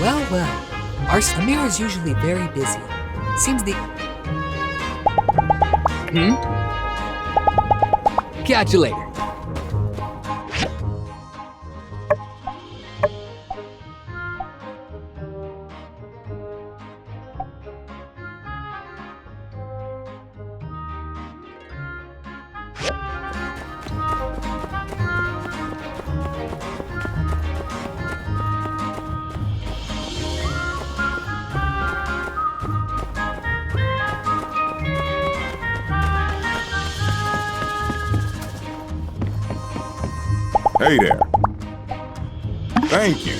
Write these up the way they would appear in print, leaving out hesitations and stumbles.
Well, well. Amir is usually very busy. Seems the... Catch you later. Hey there. Thank you.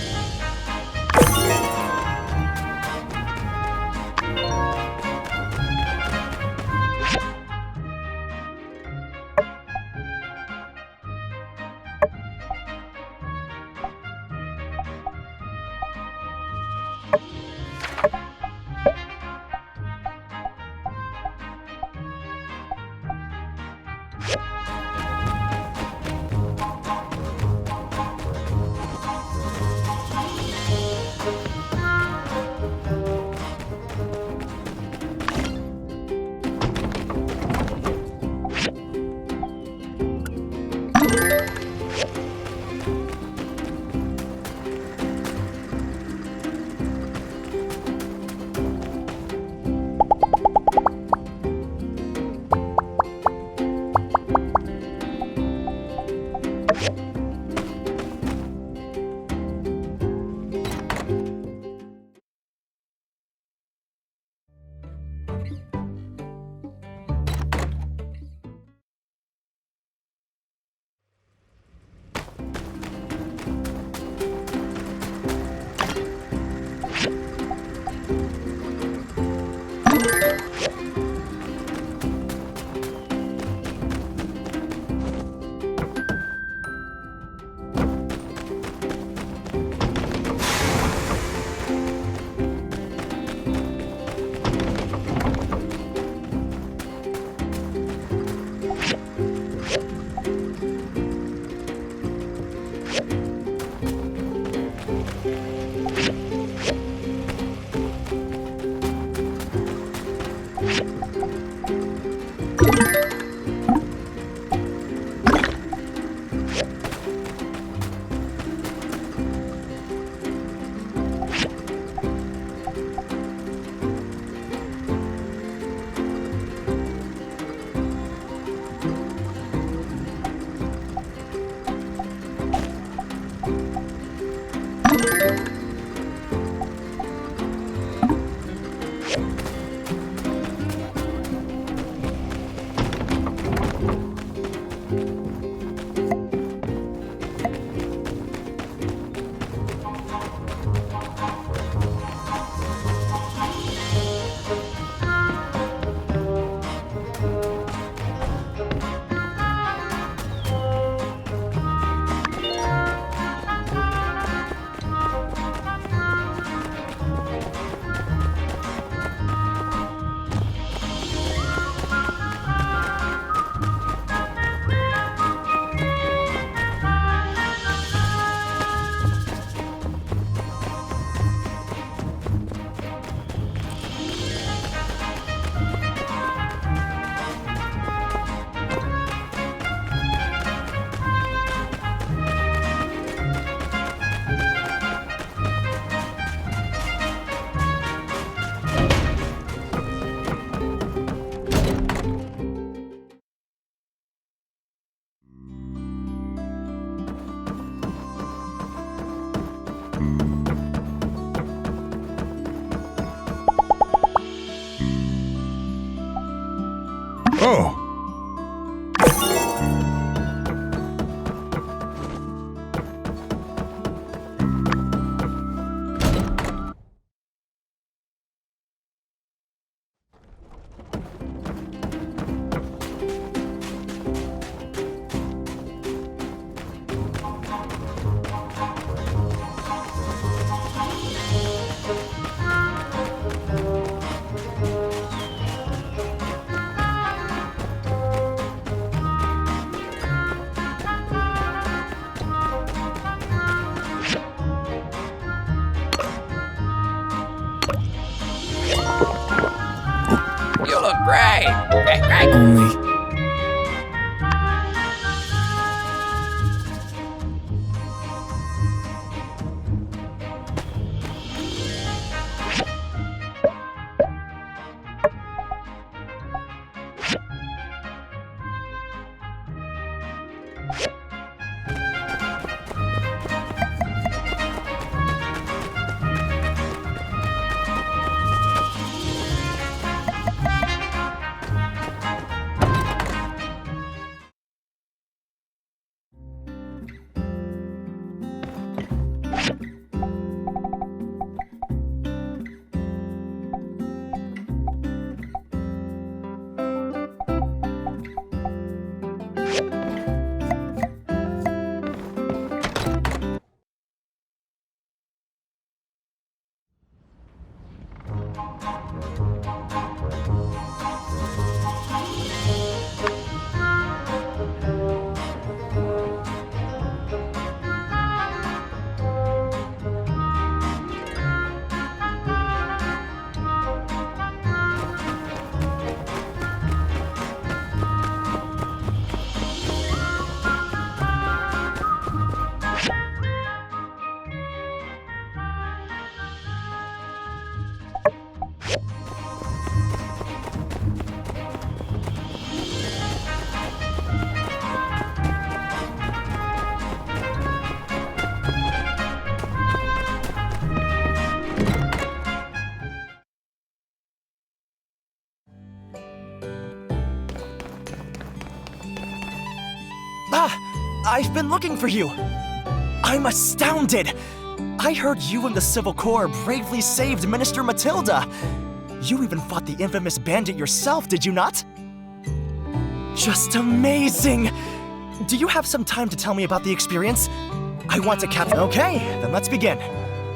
Oh. Great! Great, great! Only... I've been looking for you! I'm astounded! I heard you and the Civil Corps bravely saved Minister Matilda! You even fought the infamous bandit yourself, did you not? Just amazing! Do you have some time to tell me about the experience? I want to Okay, then let's begin.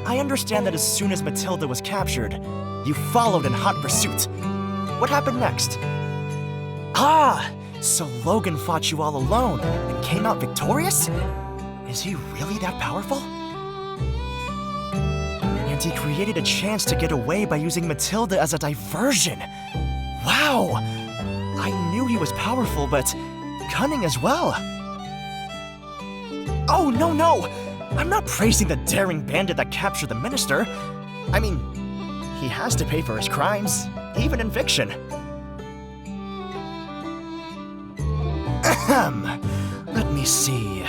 I understand that as soon as Matilda was captured, you followed in hot pursuit. What happened next? So Logan fought you all alone and came out victorious? Is he really that powerful? And he created a chance to get away by using Matilda as a diversion. Wow! I knew he was powerful, but cunning as well. Oh, no! I'm not praising the daring bandit that captured the minister. I mean, he has to pay for his crimes, even in fiction. Let me see.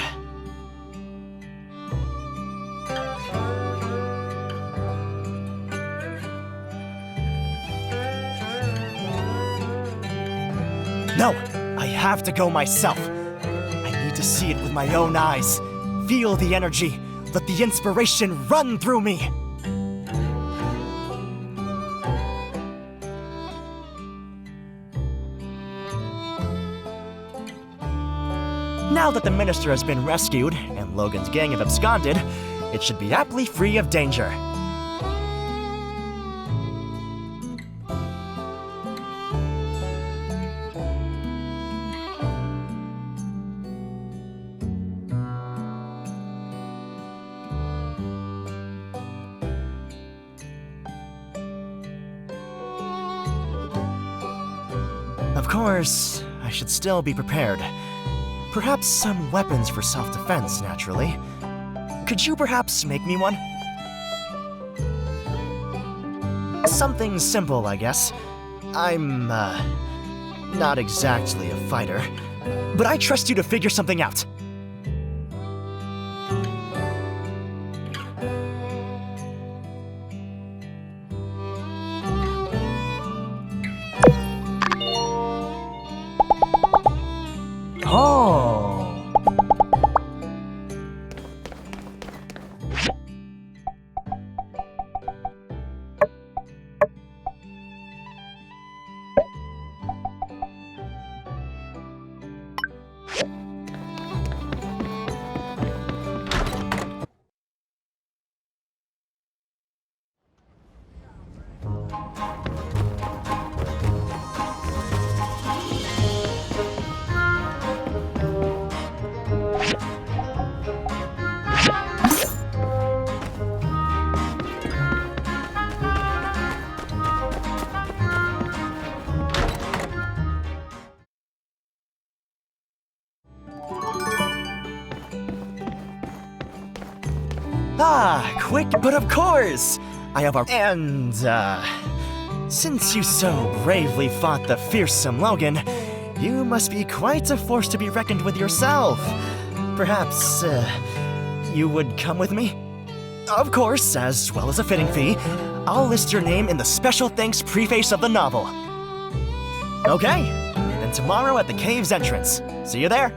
No, I have to go myself. I need to see it with my own eyes. Feel the energy. Let the inspiration run through me. Now that the minister has been rescued and Logan's gang have absconded, it should be aptly free of danger. Of course, I should still be prepared. Perhaps some weapons for self-defense, naturally. Could you perhaps make me one? Something simple, I guess. I'm, not exactly a fighter, but I trust you to figure something out. Ah, quick, but of course! I have our. And, since you so bravely fought the fearsome Logan, you must be quite a force to be reckoned with yourself. Perhaps, you would come with me? Of course, as well as a fitting fee, I'll list your name in the special thanks preface of the novel. Okay, then tomorrow at the cave's entrance. See you there.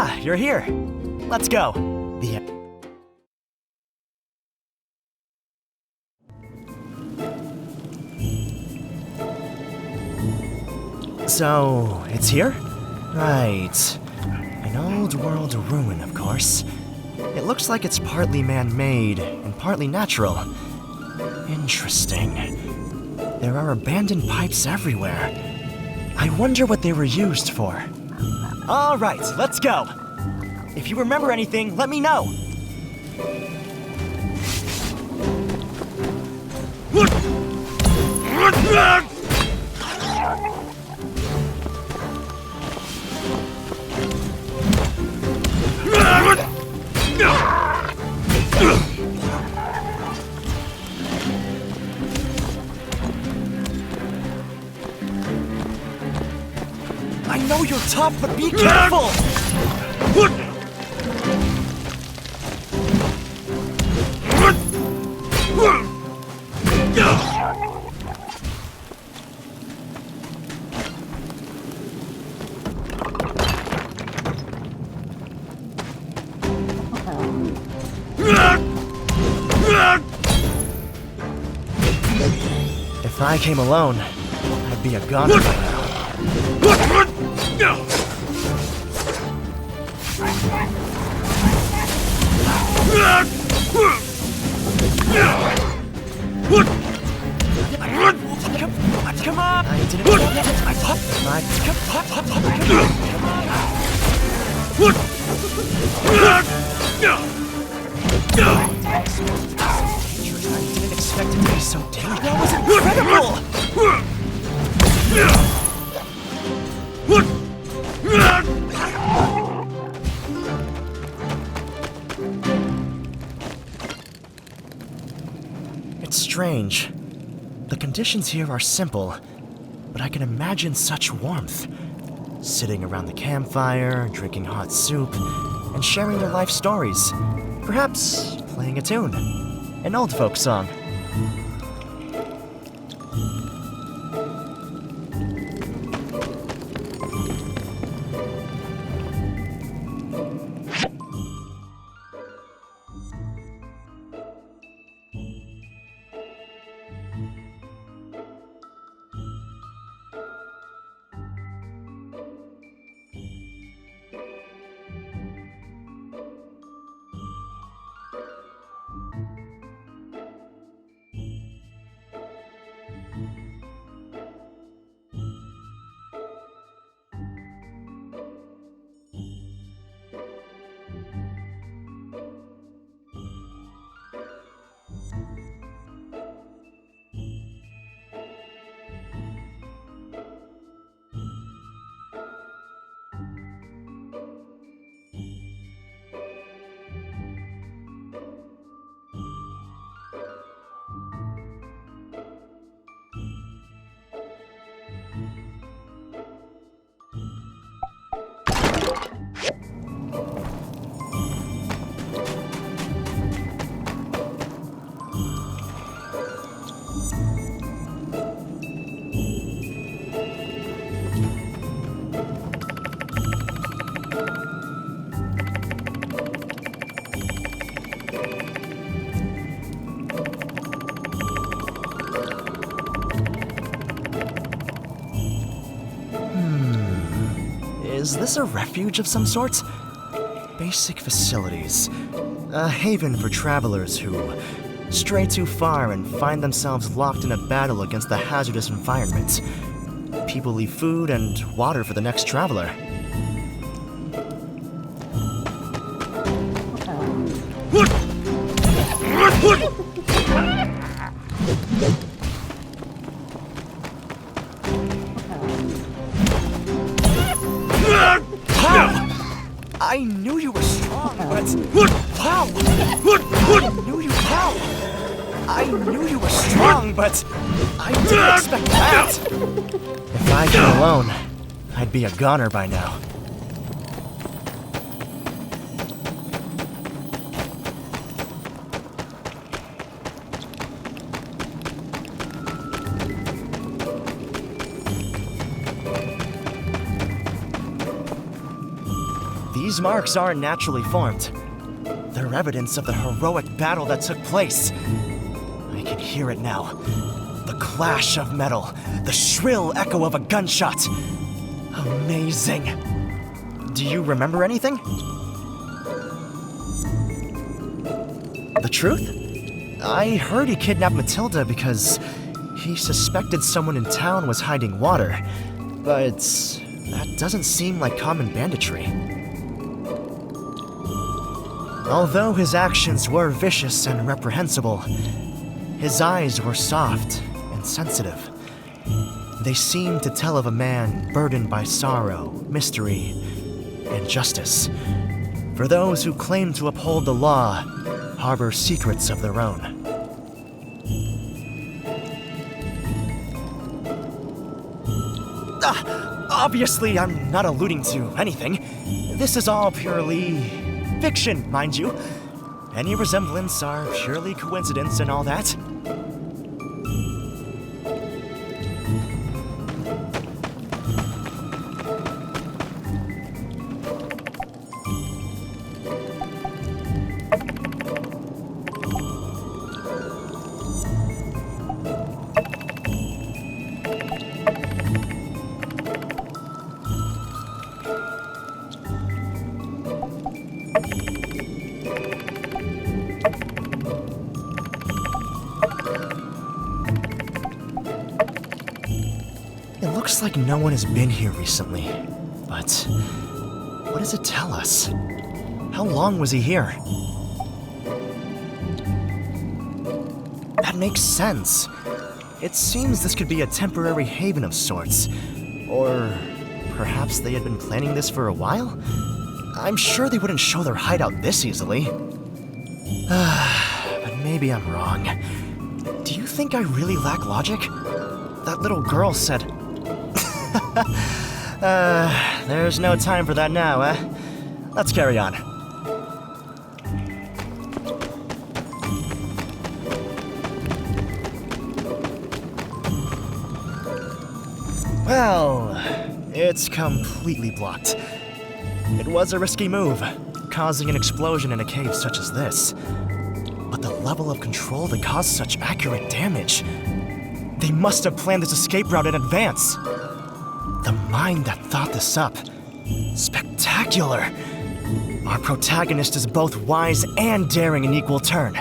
Ah, you're here. Let's go. The So, it's here? Right. An old world ruin, of course. It looks like it's partly man-made and partly natural. Interesting. There are abandoned pipes everywhere. I wonder what they were used for. All right, let's go. If you remember anything, let me know. I know you're tough, but be careful! If I came alone, I'd be a goner by now. Come on! I didn't I didn't expect it to be so dangerous. That was incredible! It's strange. The conditions here are simple, but I can imagine such warmth. Sitting around the campfire, drinking hot soup, and sharing their life stories. Perhaps playing a tune. An old folk song. Is this a refuge of some sort? Basic facilities. A haven for travelers who stray too far and find themselves locked in a battle against the hazardous environment. People leave food and water for the next traveler. I knew you were strong, but how? I knew you how? I knew you were strong, but I didn't expect that. If I came alone, I'd be a goner by now. These These marks aren't naturally formed. They're evidence of the heroic battle that took place. I can hear it now. The clash of metal, the shrill echo of a gunshot. Amazing. Do you remember anything? The truth? I heard he kidnapped Matilda because he suspected someone in town was hiding water, but that doesn't seem like common banditry. Although his actions were vicious and reprehensible, his eyes were soft and sensitive. They seemed to tell of a man burdened by sorrow, mystery, and justice. For those who claim to uphold the law, harbor secrets of their own. Obviously, I'm not alluding to anything. This is all purely fiction, mind you. Any resemblance are purely coincidence and all that. It looks like no one has been here recently, but what does it tell us? How long was he here? That makes sense. It seems this could be a temporary haven of sorts. Or perhaps they had been planning this for a while? I'm sure they wouldn't show their hideout this easily. But maybe I'm wrong. Do you think I really lack logic? That little girl said... there's no time for that now, Let's carry on. Well, it's completely blocked. It was a risky move, causing an explosion in a cave such as this. But the level of control to cause such accurate damage... They must have planned this escape route in advance. The mind that thought this up. Spectacular. Our protagonist is both wise and daring in equal turn.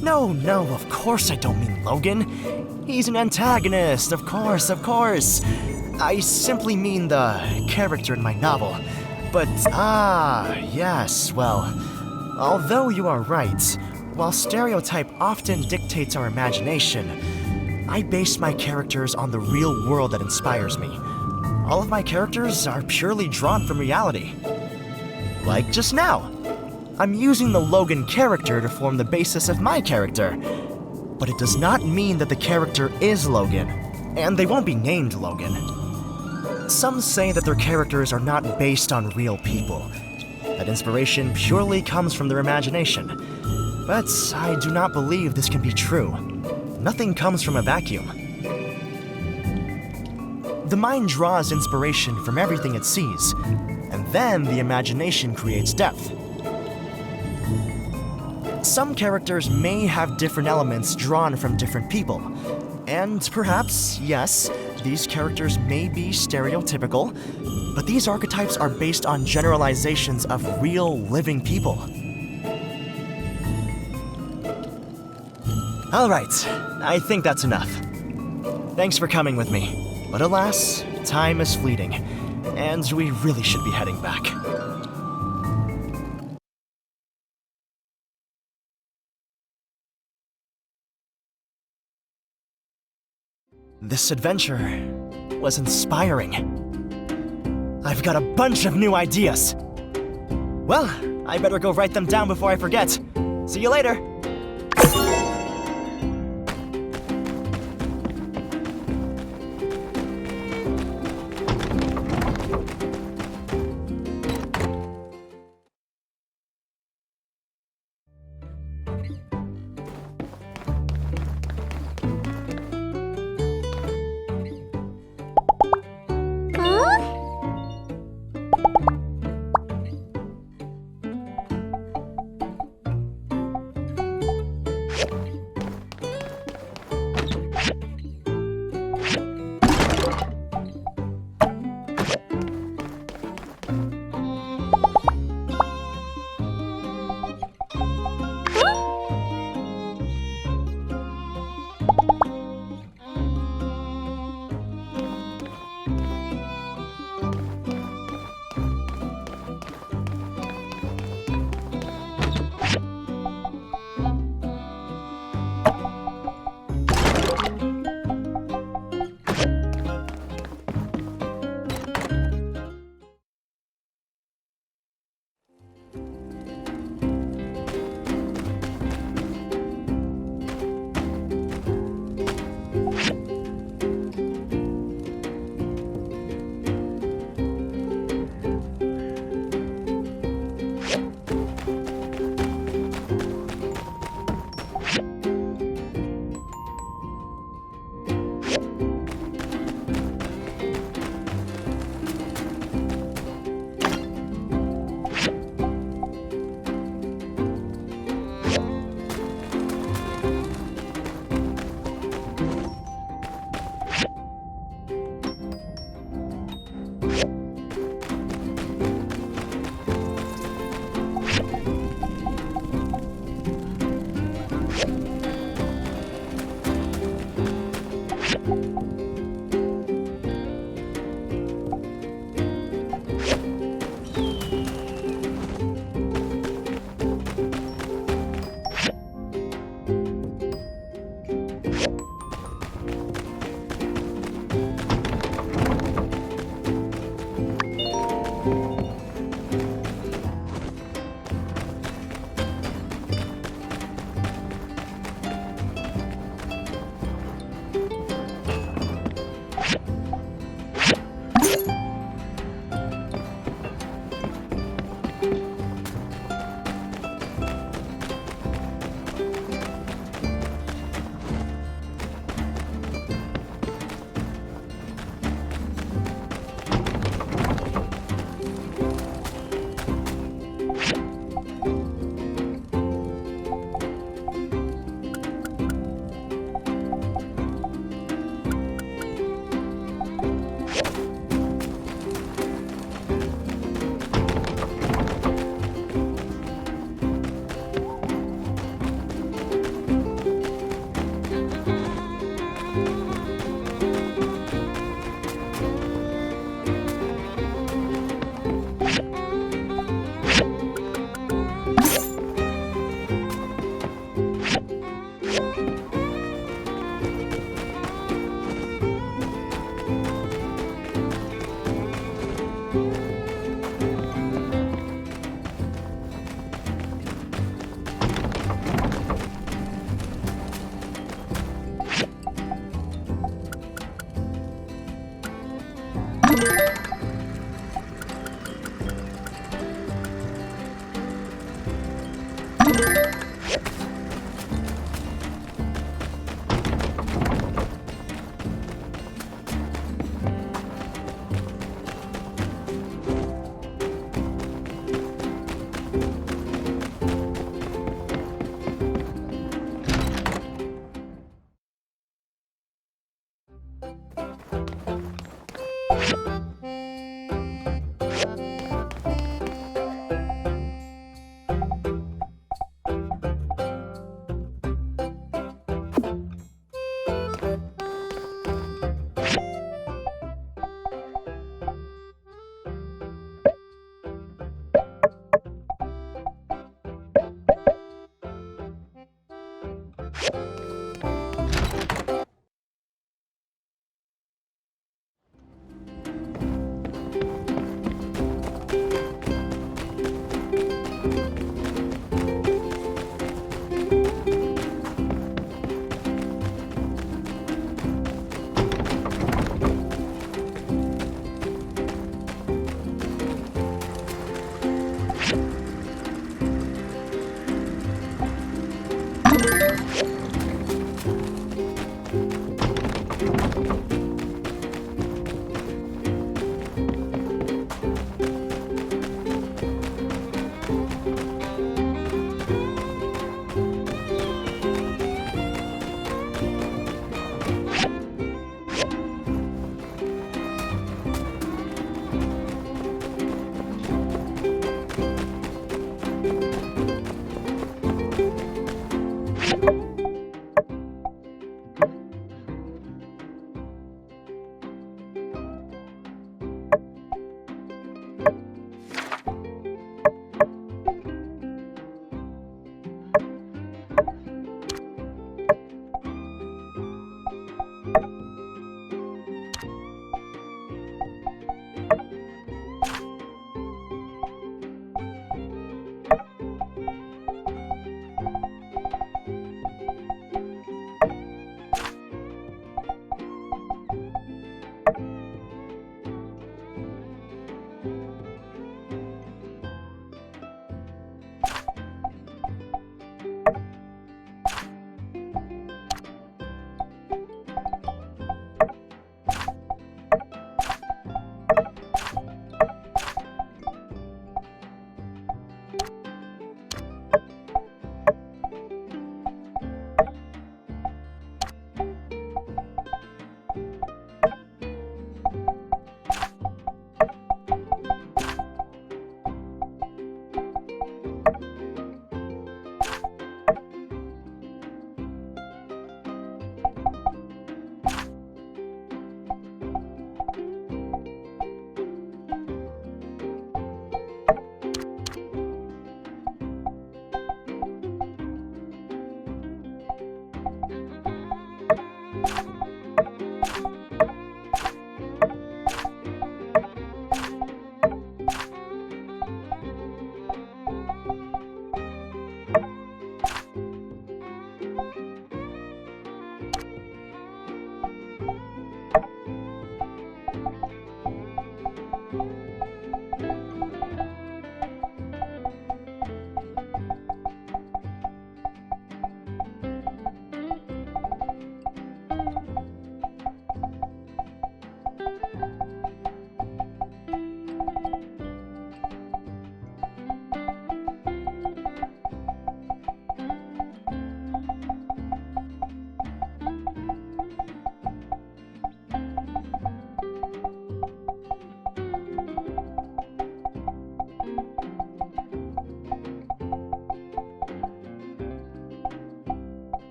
No, of course I don't mean Logan. He's an antagonist, of course. I simply mean the character in my novel. But, yes, well, although you are right, while stereotype often dictates our imagination, I base my characters on the real world that inspires me. All of my characters are purely drawn from reality. Like just now. I'm using the Logan character to form the basis of my character. But it does not mean that the character is Logan, and they won't be named Logan. Some say that their characters are not based on real people, that inspiration purely comes from their imagination. But I do not believe this can be true. Nothing comes from a vacuum. The mind draws inspiration from everything it sees, and then the imagination creates depth. Some characters may have different elements drawn from different people, and perhaps, yes, these characters may be stereotypical, but these archetypes are based on generalizations of real, living people. All right, I think that's enough. Thanks for coming with me. But alas, time is fleeting, and we really should be heading back. This adventure was inspiring. I've got a bunch of new ideas. Well, I better go write them down before I forget. See you later.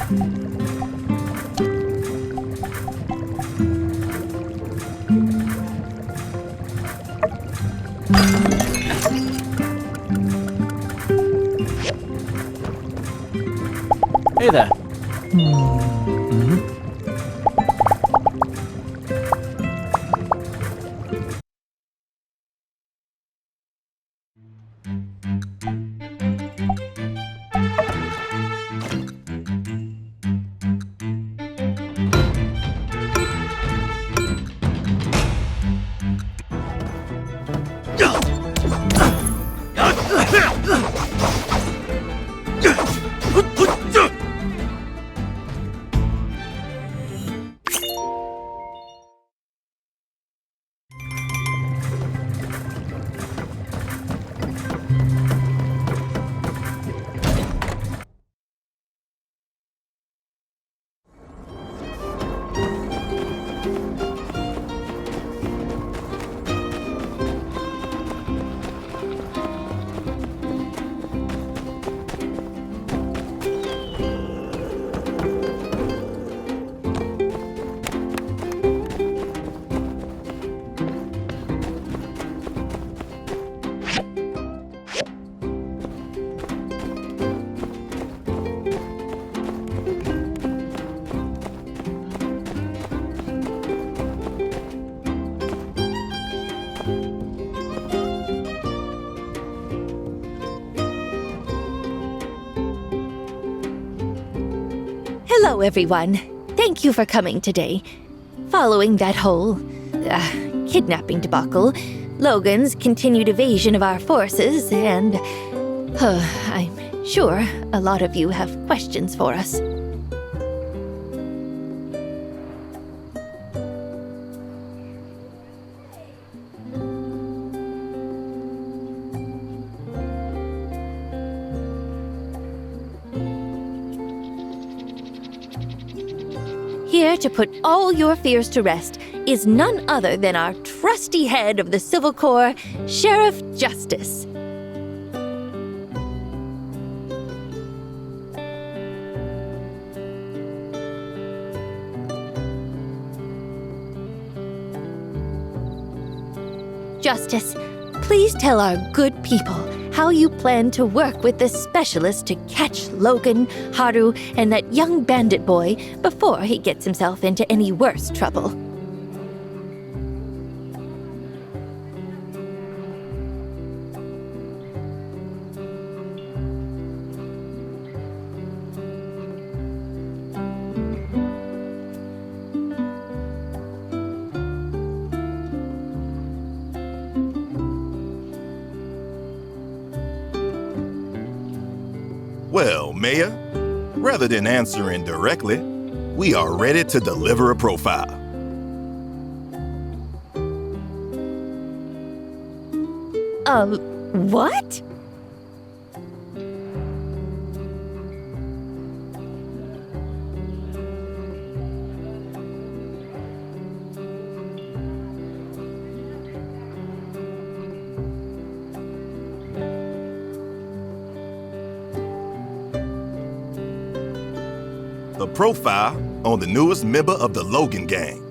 Hey there. Hello, everyone. Thank you for coming today. Following that whole kidnapping debacle, Logan's continued evasion of our forces, and I'm sure a lot of you have questions for us. Here to put all your fears to rest is none other than our trusty head of the Civil Corps, Sheriff Justice. Justice, please tell our good people how you plan to work with the specialist to catch Logan, Haru, and that young bandit boy before he gets himself into any worse trouble. Well, Mayor, rather than answering directly, we are ready to deliver a profile. What? A profile on the newest member of the Logan Gang.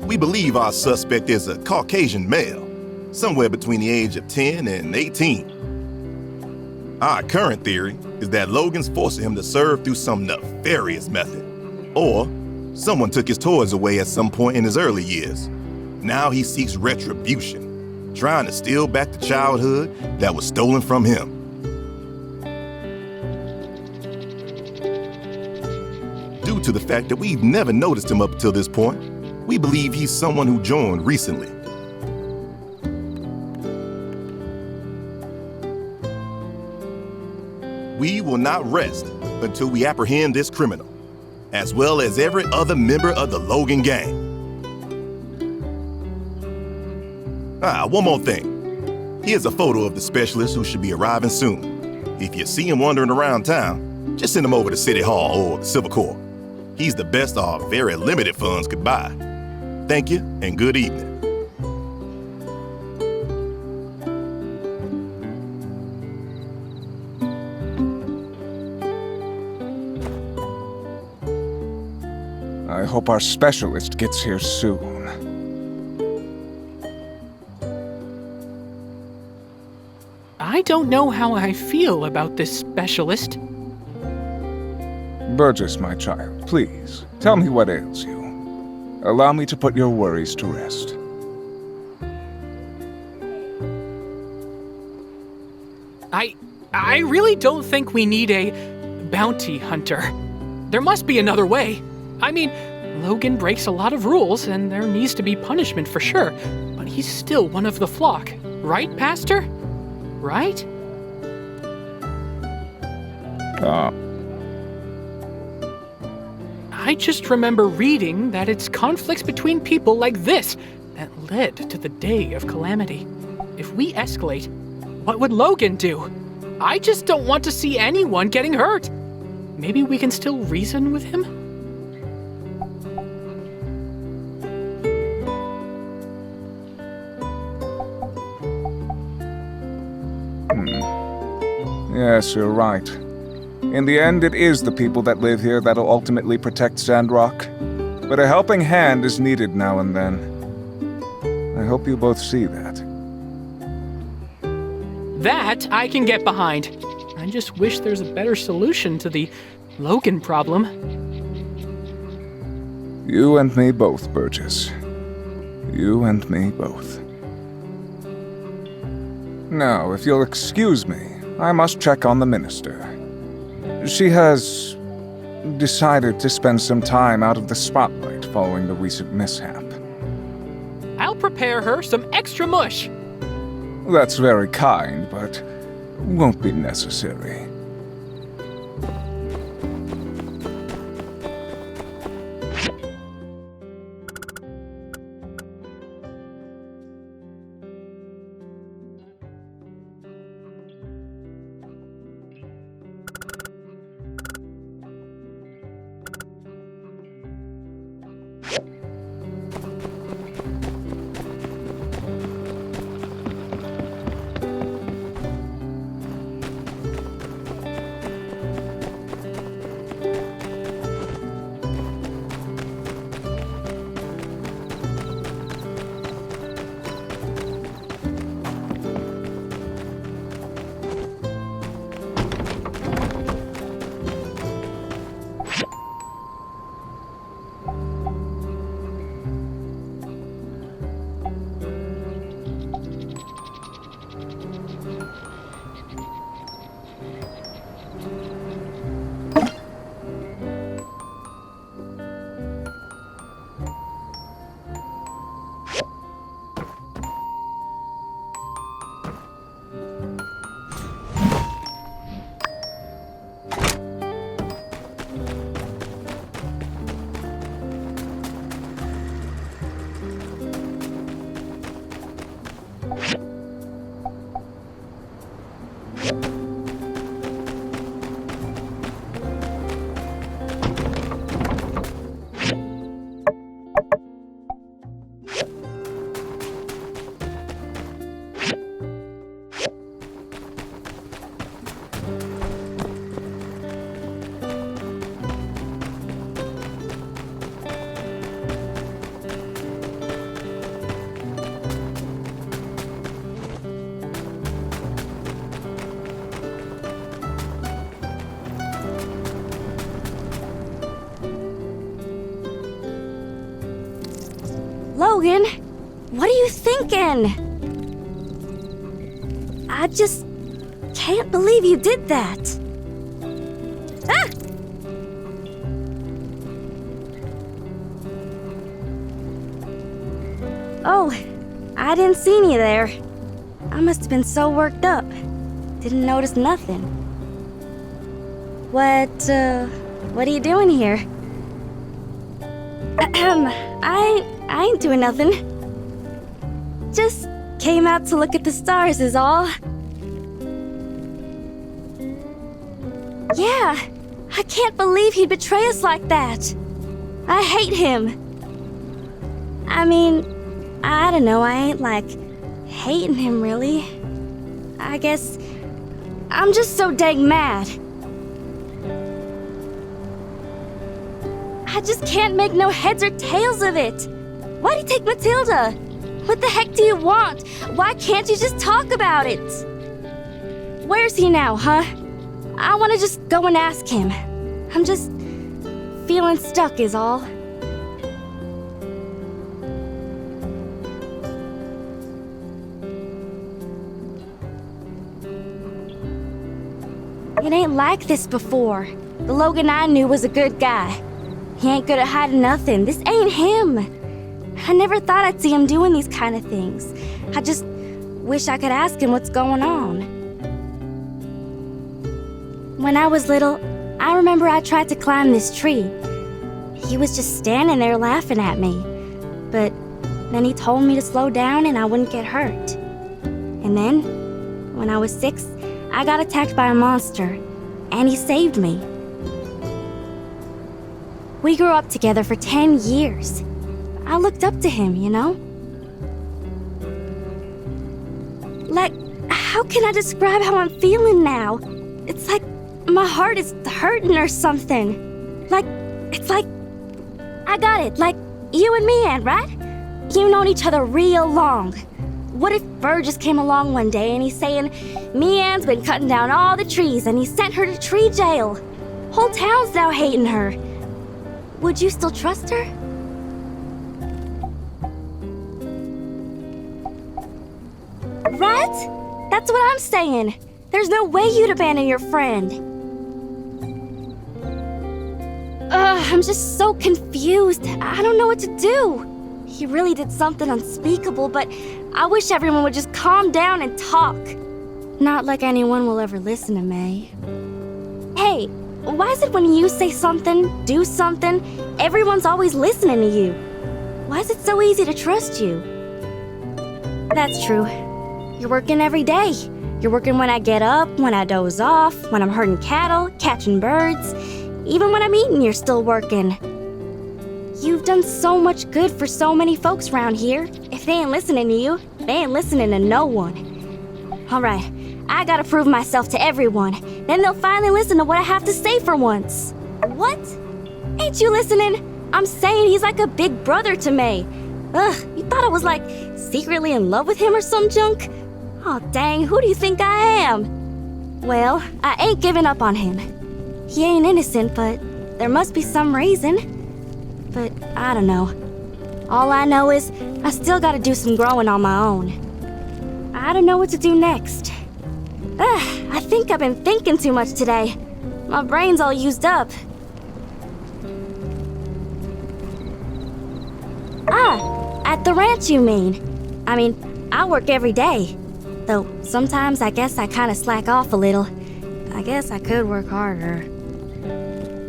We believe our suspect is a Caucasian male, somewhere between the age of 10 and 18. Our current theory is that Logan's forcing him to serve through some nefarious method, or someone took his toys away at some point in his early years. Now he seeks retribution, trying to steal back the childhood that was stolen from him. Due to the fact that we've never noticed him up until this point, we believe he's someone who joined recently. We will not rest until we apprehend this criminal, as well as every other member of the Logan Gang. One more thing. Here's a photo of the specialist who should be arriving soon. If you see him wandering around town, just send him over to City Hall or the Civil Corps. He's the best our very limited funds could buy. Thank you, and good evening. I hope our specialist gets here soon. I don't know how I feel about this specialist. Burgess, my child, please, tell me what ails you. Allow me to put your worries to rest. I really don't think we need a bounty hunter. There must be another way. I mean, Logan breaks a lot of rules, and there needs to be punishment for sure, but he's still one of the flock. Right, Pastor? Right? I just remember reading that it's conflicts between people like this that led to the day of calamity. If we escalate, what would Logan do? I just don't want to see anyone getting hurt. Maybe we can still reason with him? Yes, you're right. In the end, it is the people that live here that'll ultimately protect Sandrock. But a helping hand is needed now and then. I hope you both see that. That I can get behind. I just wish there's a better solution to the Logan problem. You and me both, Burgess. You and me both. Now, if you'll excuse me, I must check on the minister. She has decided to spend some time out of the spotlight following the recent mishap. I'll prepare her some extra mush. That's very kind, but won't be necessary. Logan, what are you thinking? I just can't believe you did that. Ah! Oh, I didn't see you there. I must have been so worked up. Didn't notice nothing. What are you doing here? I ain't doing nothing. Just came out to look at the stars is all. Yeah, I can't believe he'd betray us like that. I hate him. I mean, I don't know, I ain't like hating him really. I guess I'm just so dang mad. I just can't make no heads or tails of it. Why'd he take Matilda? What the heck do you want? Why can't you just talk about it? Where's he now, huh? I want to just go and ask him. I'm just feeling stuck is all. It ain't like this before. The Logan I knew was a good guy. He ain't good at hiding nothing. This ain't him. I never thought I'd see him doing these kind of things. I just wish I could ask him what's going on. When I was little, I remember I tried to climb this tree. He was just standing there laughing at me. But then he told me to slow down and I wouldn't get hurt. And then, when I was 6, I got attacked by a monster, and he saved me. We grew up together for 10 years. I looked up to him, you know? Like, how can I describe how I'm feeling now? It's like my heart is hurting or something. It's like, I got it, like you and me, Anne, right? You've known each other real long. What if Burgess came along one day and he's saying, me Anne's been cutting down all the trees and he sent her to tree jail. Whole town's now hating her. Would you still trust her? Right? That's what I'm saying. There's no way you'd abandon your friend. I'm just so confused. I don't know what to do. He really did something unspeakable, but I wish everyone would just calm down and talk. Not like anyone will ever listen to me. Hey, why is it when you say something, do something, everyone's always listening to you? Why is it so easy to trust you? That's true. You're working every day. You're working when I get up, when I doze off, when I'm herding cattle, catching birds. Even when I'm eating, you're still working. You've done so much good for so many folks around here. If they ain't listening to you, they ain't listening to no one. Alright, I gotta prove myself to everyone. Then they'll finally listen to what I have to say for once. What? Ain't you listening? I'm saying he's like a big brother to me. Ugh, you thought I was like secretly in love with him or some junk? Oh dang, who do you think I am? Well, I ain't giving up on him. He ain't innocent, but there must be some reason. But I don't know. All I know is I still gotta do some growing on my own. I don't know what to do next. I think I've been thinking too much today. My brain's all used up. At the ranch you mean? I mean, I work every day. Though sometimes I guess I kinda slack off a little. I guess I could work harder.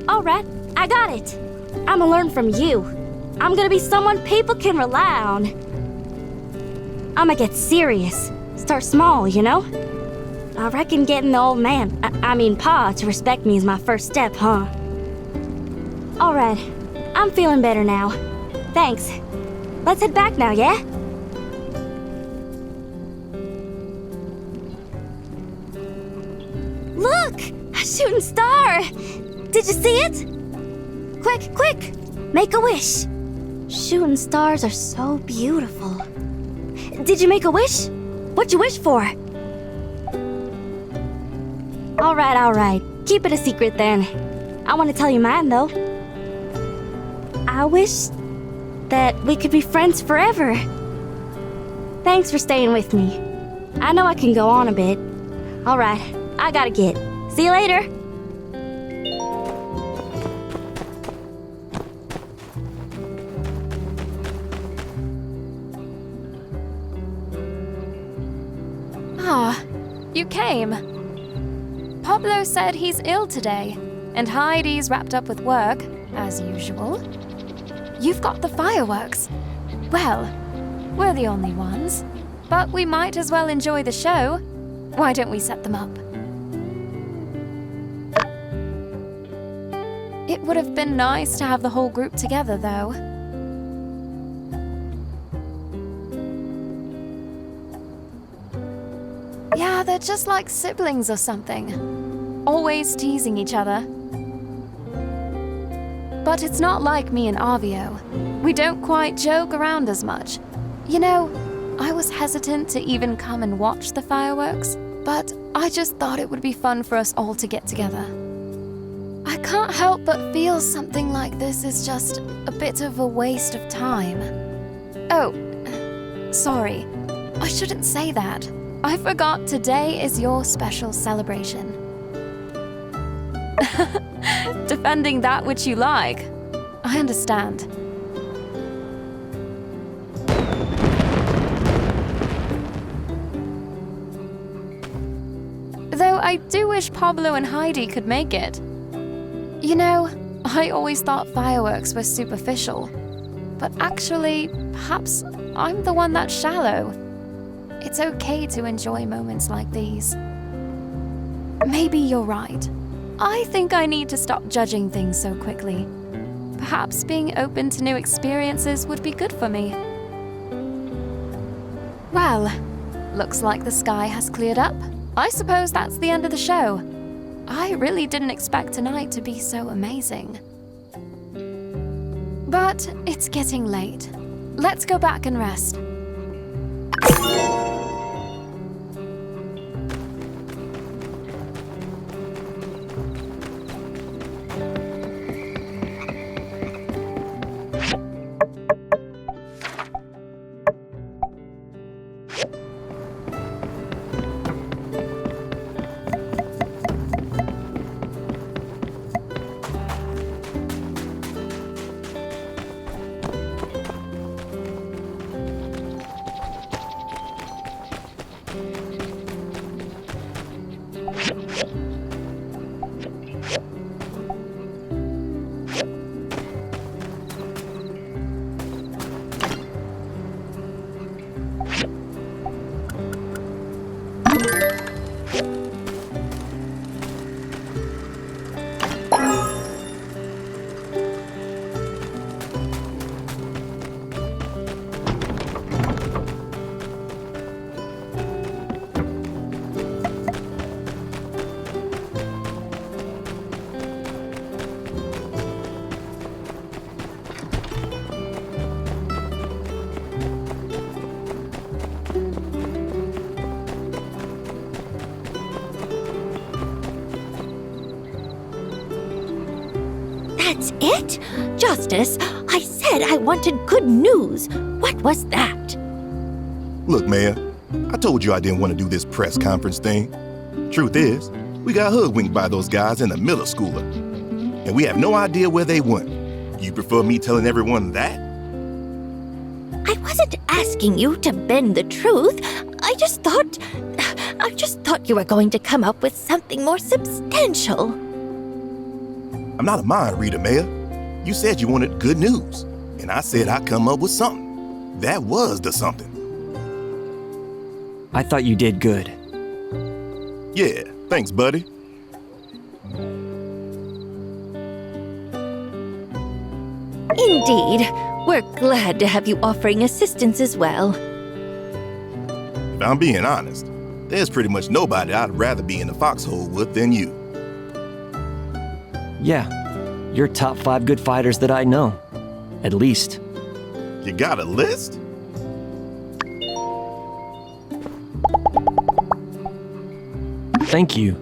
Alright, I got it. I'ma learn from you. I'm gonna be someone people can rely on. I'ma get serious. Start small, you know? I reckon getting the old man, I mean Pa, to respect me is my first step, huh? Alright, I'm feeling better now. Thanks. Let's head back now, yeah? Look! A shooting star! Did you see it? Quick! Make a wish! Shooting stars are so beautiful. Did you make a wish? What'd you wish for? Alright. Keep it a secret then. I want to tell you mine, though. I wish that we could be friends forever. Thanks for staying with me. I know I can go on a bit. Alright, I gotta get. See you later! You came. Pablo said he's ill today, and Heidi's wrapped up with work, as usual. You've got the fireworks. Well, we're the only ones, but we might as well enjoy the show. Why don't we set them up? It Would have been nice to have the whole group together, though. Yeah, they're just like siblings or something. Always teasing each other. But it's not like me and Arvio. We don't quite joke around as much. You know, I was hesitant to even come and watch the fireworks, but I just thought it would be fun for us all to get together. I can't help but feel something like this is just a bit of a waste of time. Oh, sorry. I shouldn't say that. I forgot today is your special celebration. Defending that which you like. I understand. Though I do wish Pablo and Heidi could make it. You know, I always thought fireworks were superficial. But actually, perhaps I'm the one that's shallow. It's okay to enjoy moments like these. Maybe you're right. I think I need to stop judging things so quickly. Perhaps being open to new experiences would be good for me. Well, looks like the sky has cleared up. I suppose that's the end of the show. I really didn't expect tonight to be so amazing. But it's getting late. Let's go back and rest. That's it? Justice, I said I wanted good news. What was that? Look, Mayor, I told you I didn't want to do this press conference thing. Truth is, we got hoodwinked by those guys in the Miller Schooler. And we have no idea where they went. You prefer me telling everyone that? I wasn't asking you to bend the truth. I just thought you were going to come up with something more substantial. I'm not a mind reader, Mayor. You said you wanted good news, and I said I'd come up with something. That was the something. I thought you did good. Yeah, thanks, buddy. Indeed. We're glad to have you offering assistance as well. If I'm being honest, there's pretty much nobody I'd rather be in the foxhole with than you. Yeah, you're top 5 good fighters that I know. At least. You got a list? Thank you.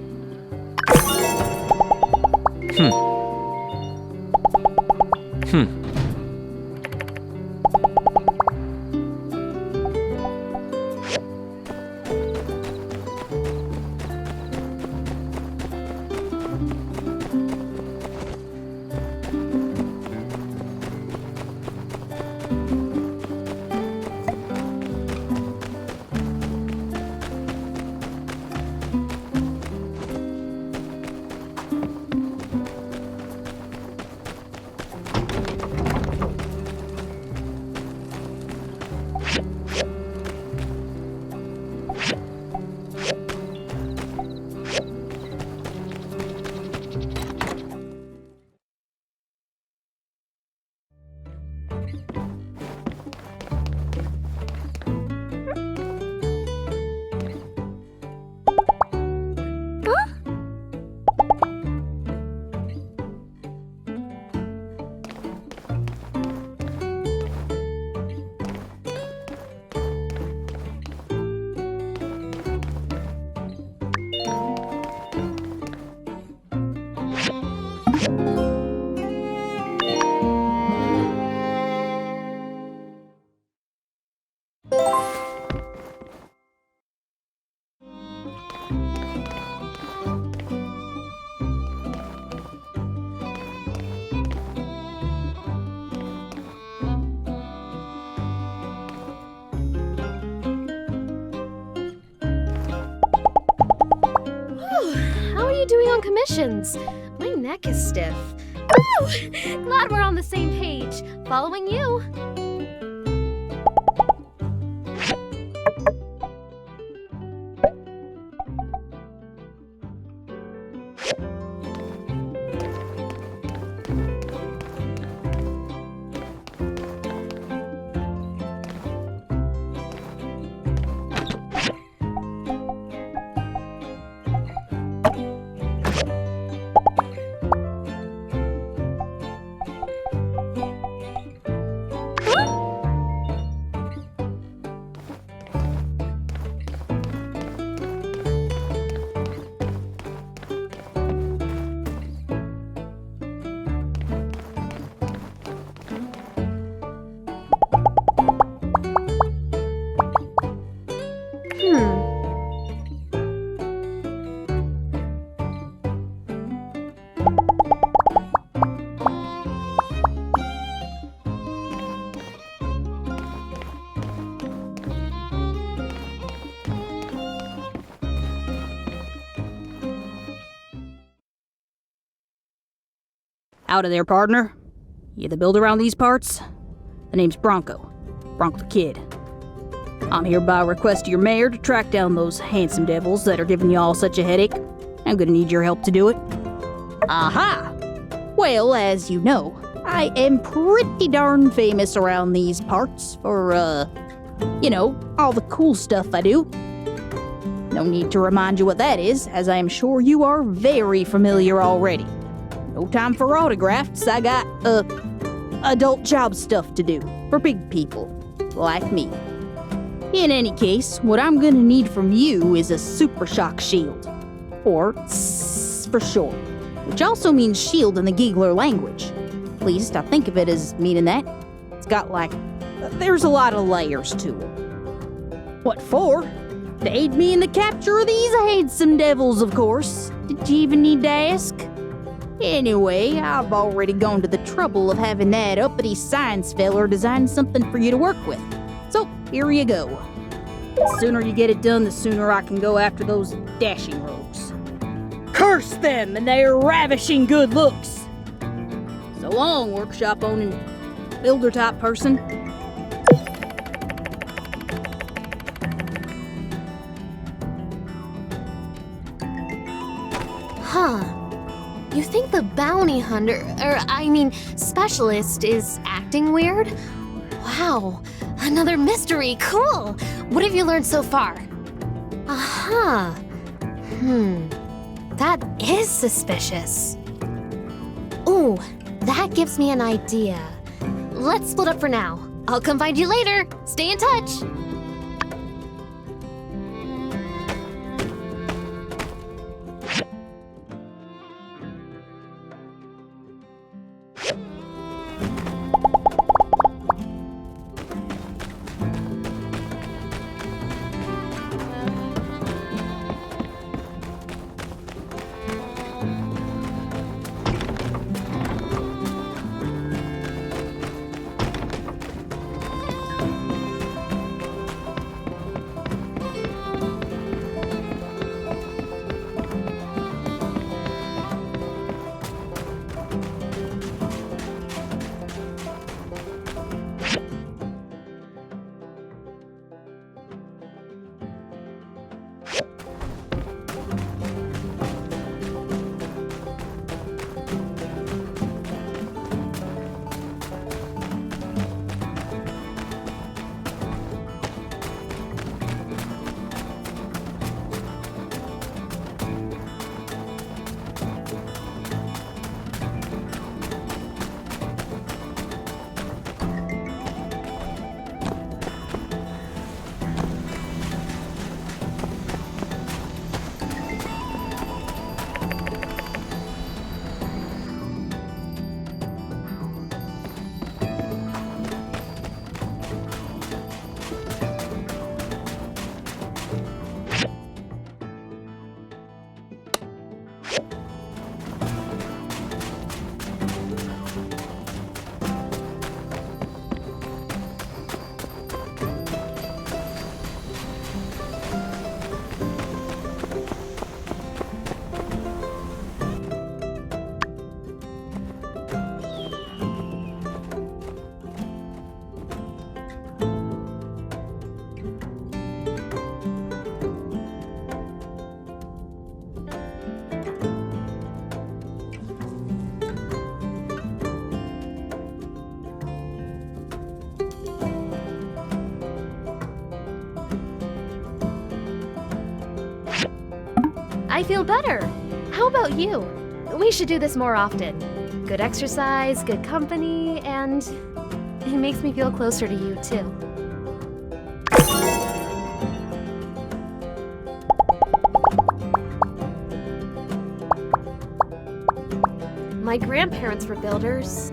missions. My neck is stiff. Woo! Glad we're on the same page. Following you. Out of there, partner. You the builder around these parts? The name's Bronco. Bronco the Kid. I'm here by request of your mayor to track down those handsome devils that are giving you all such a headache. I'm gonna need your help to do it. Aha! Well, as you know, I am pretty darn famous around these parts for, all the cool stuff I do. No need to remind you what that is, as I am sure you are very familiar already. No time for autographs, I got, adult job stuff to do for big people like me. In any case, what I'm gonna need from you is a Super Shock Shield, or SSS for short, which also means shield in the Giggler language. At least I think of it as meaning that. It's got there's a lot of layers to it. What for? To aid me in the capture of these handsome devils, of course. Did you even need to ask? Anyway, I've already gone to the trouble of having that uppity science feller design something for you to work with. So, here you go. The sooner you get it done, the sooner I can go after those dashing rogues. Curse them and their ravishing good looks! So long, workshop owning builder type person. Huh. You think the bounty hunter, specialist is acting weird? Wow, another mystery, cool! What have you learned so far? Aha! That is suspicious. Ooh, that gives me an idea. Let's split up for now. I'll come find you later. Stay in touch! I feel better. How about you? We should do this more often. Good exercise, good company, and it makes me feel closer to you, too. My grandparents were builders.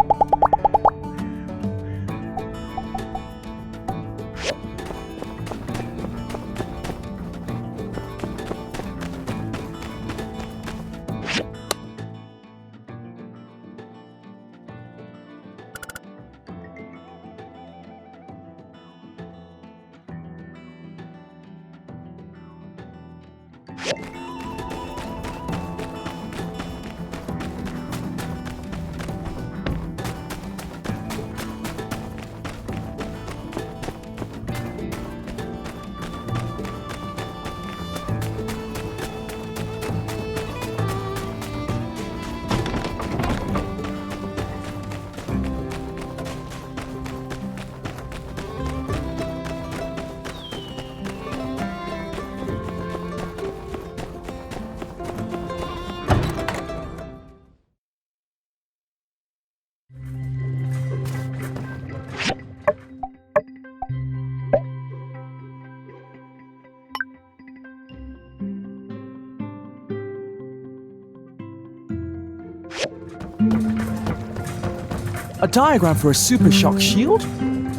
A diagram for a super shock shield?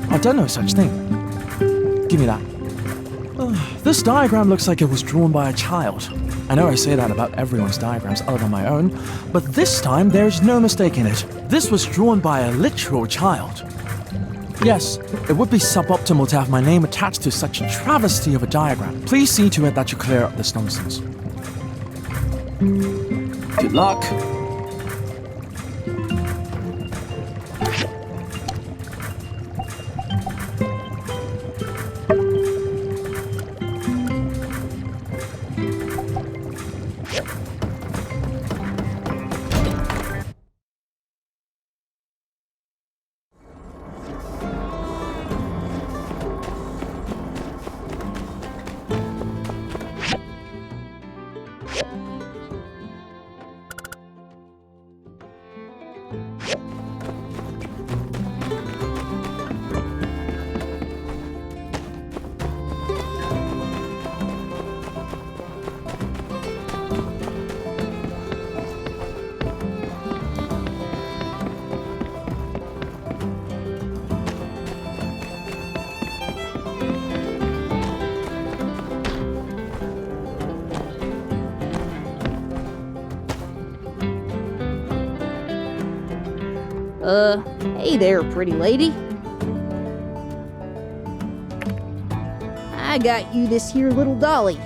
I've done no such thing. Give me that. This diagram looks like it was drawn by a child. I know I say that about everyone's diagrams other than my own, but this time there's no mistake in it. This was drawn by a literal child. Yes, it would be suboptimal to have my name attached to such a travesty of a diagram. Please see to it that you clear up this nonsense. Good luck. Hey there, pretty lady. I got you this here little dolly.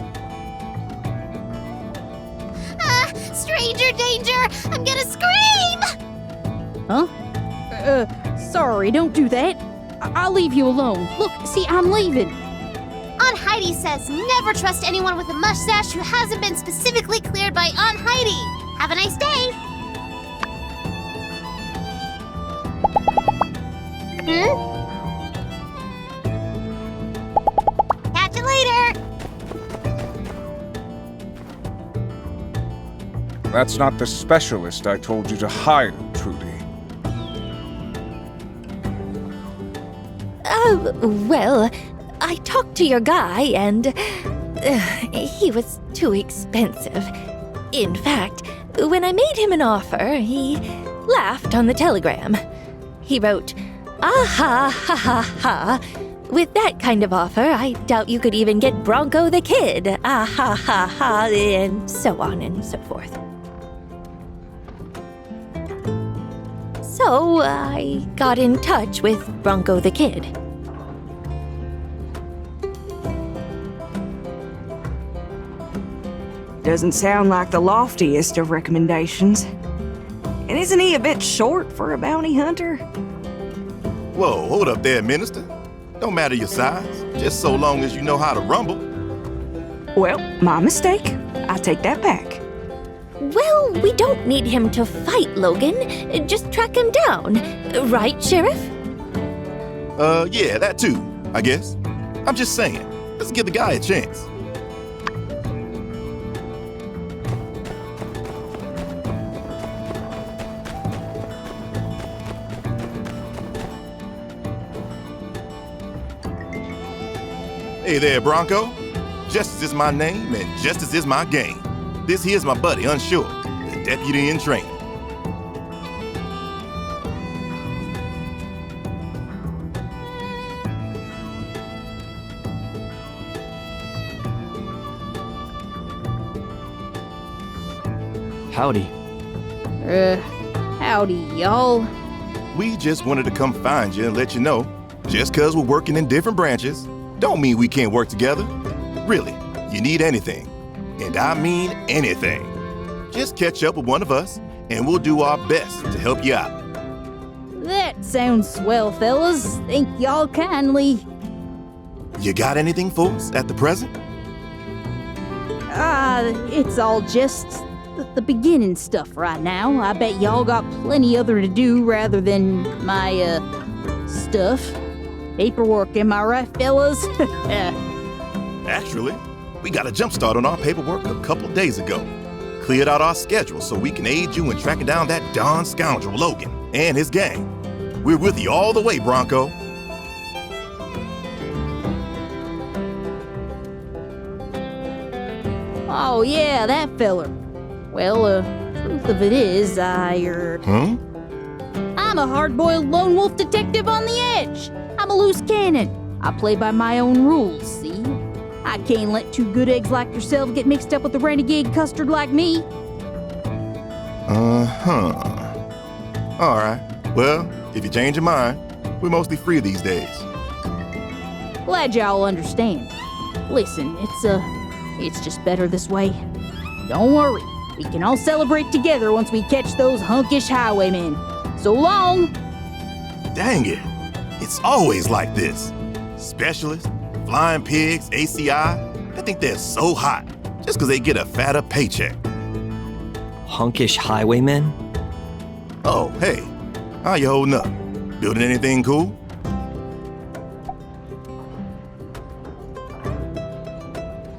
Stranger danger! I'm gonna scream! Huh? Sorry, don't do that. I'll leave you alone. Look, see, I'm leaving. Aunt Heidi says never trust anyone with a mustache who hasn't been specifically cleared by Aunt Heidi. Have a nice day! Catch you later! That's not the specialist I told you to hire, Trudy. Well, I talked to your guy and he was too expensive. In fact, when I made him an offer, he laughed on the telegram. He wrote, "Ah ha ha ha ha. With that kind of offer, I doubt you could even get Bronco the Kid. Ah ha ha ha," and so on and so forth. So I got in touch with Bronco the Kid. Doesn't sound like the loftiest of recommendations. And isn't he a bit short for a bounty hunter? Whoa, hold up there, Minister. Don't matter your size, just so long as you know how to rumble. Well, my mistake. I take that back. Well, we don't need him to fight Logan. Just track him down. Right, Sheriff? Yeah, that too, I guess. I'm just saying, let's give the guy a chance. Hey there, Bronco. Justice is my name, and justice is my game. This here's my buddy, Unsure, the deputy in training. Howdy. Howdy, y'all. We just wanted to come find you and let you know, just 'cause we're working in different branches, don't mean we can't work together. Really, you need anything, and I mean anything, just catch up with one of us, and we'll do our best to help you out. That sounds swell, fellas. Thank y'all kindly. You got anything for us at the present? It's all just the beginning stuff right now. I bet y'all got plenty other to do rather than my, stuff. Paperwork, am I right, fellas? Actually, we got a jump start on our paperwork a couple days ago. Cleared out our schedule so we can aid you in tracking down that darn scoundrel Logan and his gang. We're with you all the way, Bronco. Oh, yeah, that feller. Well, truth of it is, I'm a hard-boiled lone wolf detective on the edge. I'm a loose cannon. I play by my own rules, see? I can't let two good eggs like yourselves get mixed up with a renegade custard like me. All right. Well, if you change your mind, we're mostly free these days. Glad y'all understand. Listen, it's just better this way. Don't worry. We can all celebrate together once we catch those hunkish highwaymen. So long! Dang it. It's always like this. Specialists, flying pigs, ACI, I think they're so hot just 'cause they get a fatter paycheck. Hunkish highwaymen? Oh, hey. How you holding up? Building anything cool?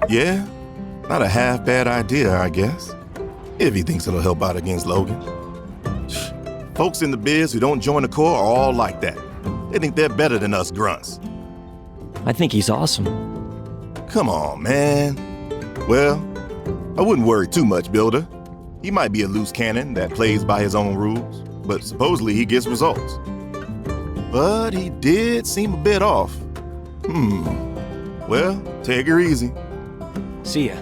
Yeah? Not a half bad idea, I guess. If he thinks it'll help out against Logan. Folks in the biz who don't join the Corps are all like that. They think they're better than us grunts. I think he's awesome. Come on, man. Well, I wouldn't worry too much, Builder. He might be a loose cannon that plays by his own rules, but supposedly he gets results. But he did seem a bit off. Well, take her easy. See ya.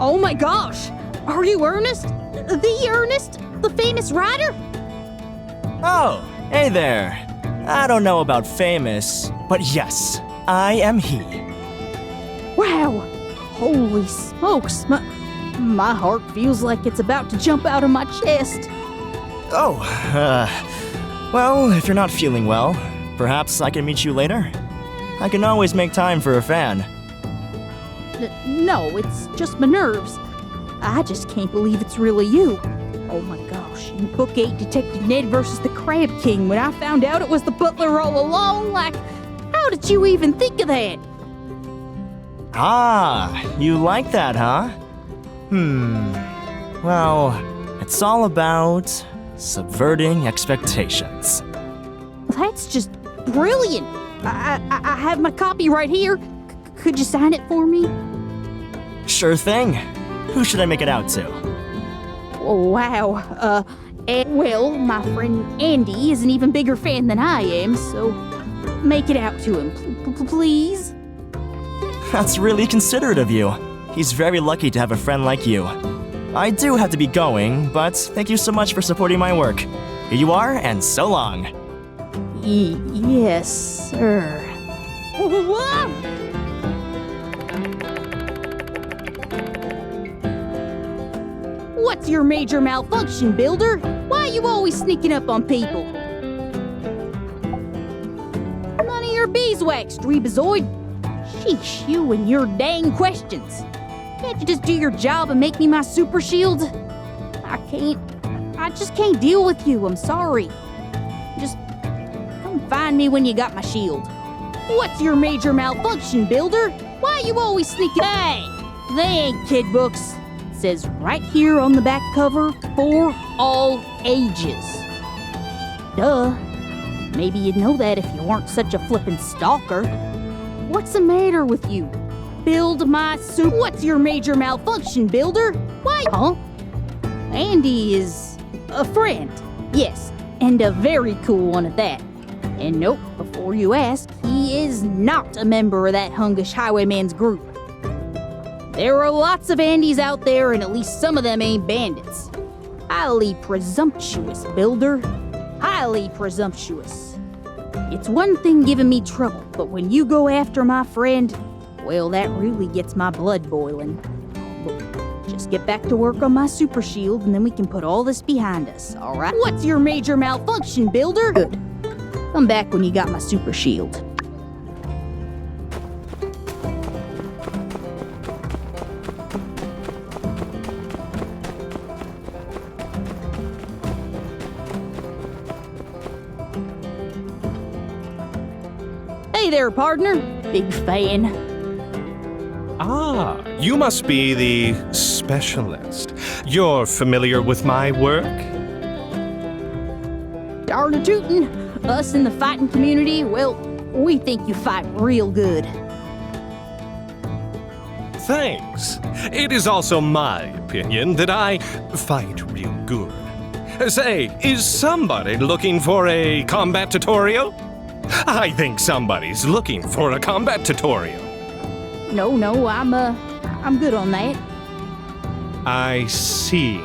Oh my gosh! Are you Ernest? The Ernest? The famous writer? Oh, hey there. I don't know about famous, but yes, I am he. Wow! Holy smokes! My heart feels like it's about to jump out of my chest. Oh, well, if you're not feeling well, perhaps I can meet you later? I can always make time for a fan. No, it's just my nerves. I just can't believe it's really you. Oh my gosh, in Book 8, Detective Ned versus the Crab King, when I found out it was the butler all along, like, how did you even think of that? Ah, you like that, huh? Well, it's all about subverting expectations. That's just brilliant. I have my copy right here. Could you sign it for me? Sure thing. Who should I make it out to? Oh, wow. Well, my friend Andy is an even bigger fan than I am, so make it out to him, please. That's really considerate of you. He's very lucky to have a friend like you. I do have to be going, but thank you so much for supporting my work. Here you are, and so long. Yes, sir. What's your major malfunction, Builder? Why are you always sneaking up on people? None of your beeswax, Strebazoid. Sheesh, you and your dang questions. Can't you just do your job and make me my super shield? I just can't deal with you, I'm sorry. Just come find me when you got my shield. What's your major malfunction, Builder? Why you always sneaking? Hey, they ain't kid books. It says right here on the back cover, for all ages. Duh. Maybe you'd know that if you weren't such a flippin' stalker. What's the matter with you? Build my suit. What's your major malfunction, Builder? Why? Huh? Andy is a friend. Yes, and a very cool one at that. And nope, before you ask, he is not a member of that Hungish Highwayman's group. There are lots of Andys out there, and at least some of them ain't bandits. Highly presumptuous, Builder. Highly presumptuous. It's one thing giving me trouble, but when you go after my friend, well, that really gets my blood boiling. Look, just get back to work on my super shield, and then we can put all this behind us, alright? What's your major malfunction, Builder? Good. Come back when you got my super shield. Hey there, partner. Big fan. Ah, you must be the specialist. You're familiar with my work? Darn a tootin'. Us in the fighting community, well, we think you fight real good. Thanks. It is also my opinion that I fight real good. Say, is somebody looking for a combat tutorial? I think somebody's looking for a combat tutorial. No, I'm good on that. I see.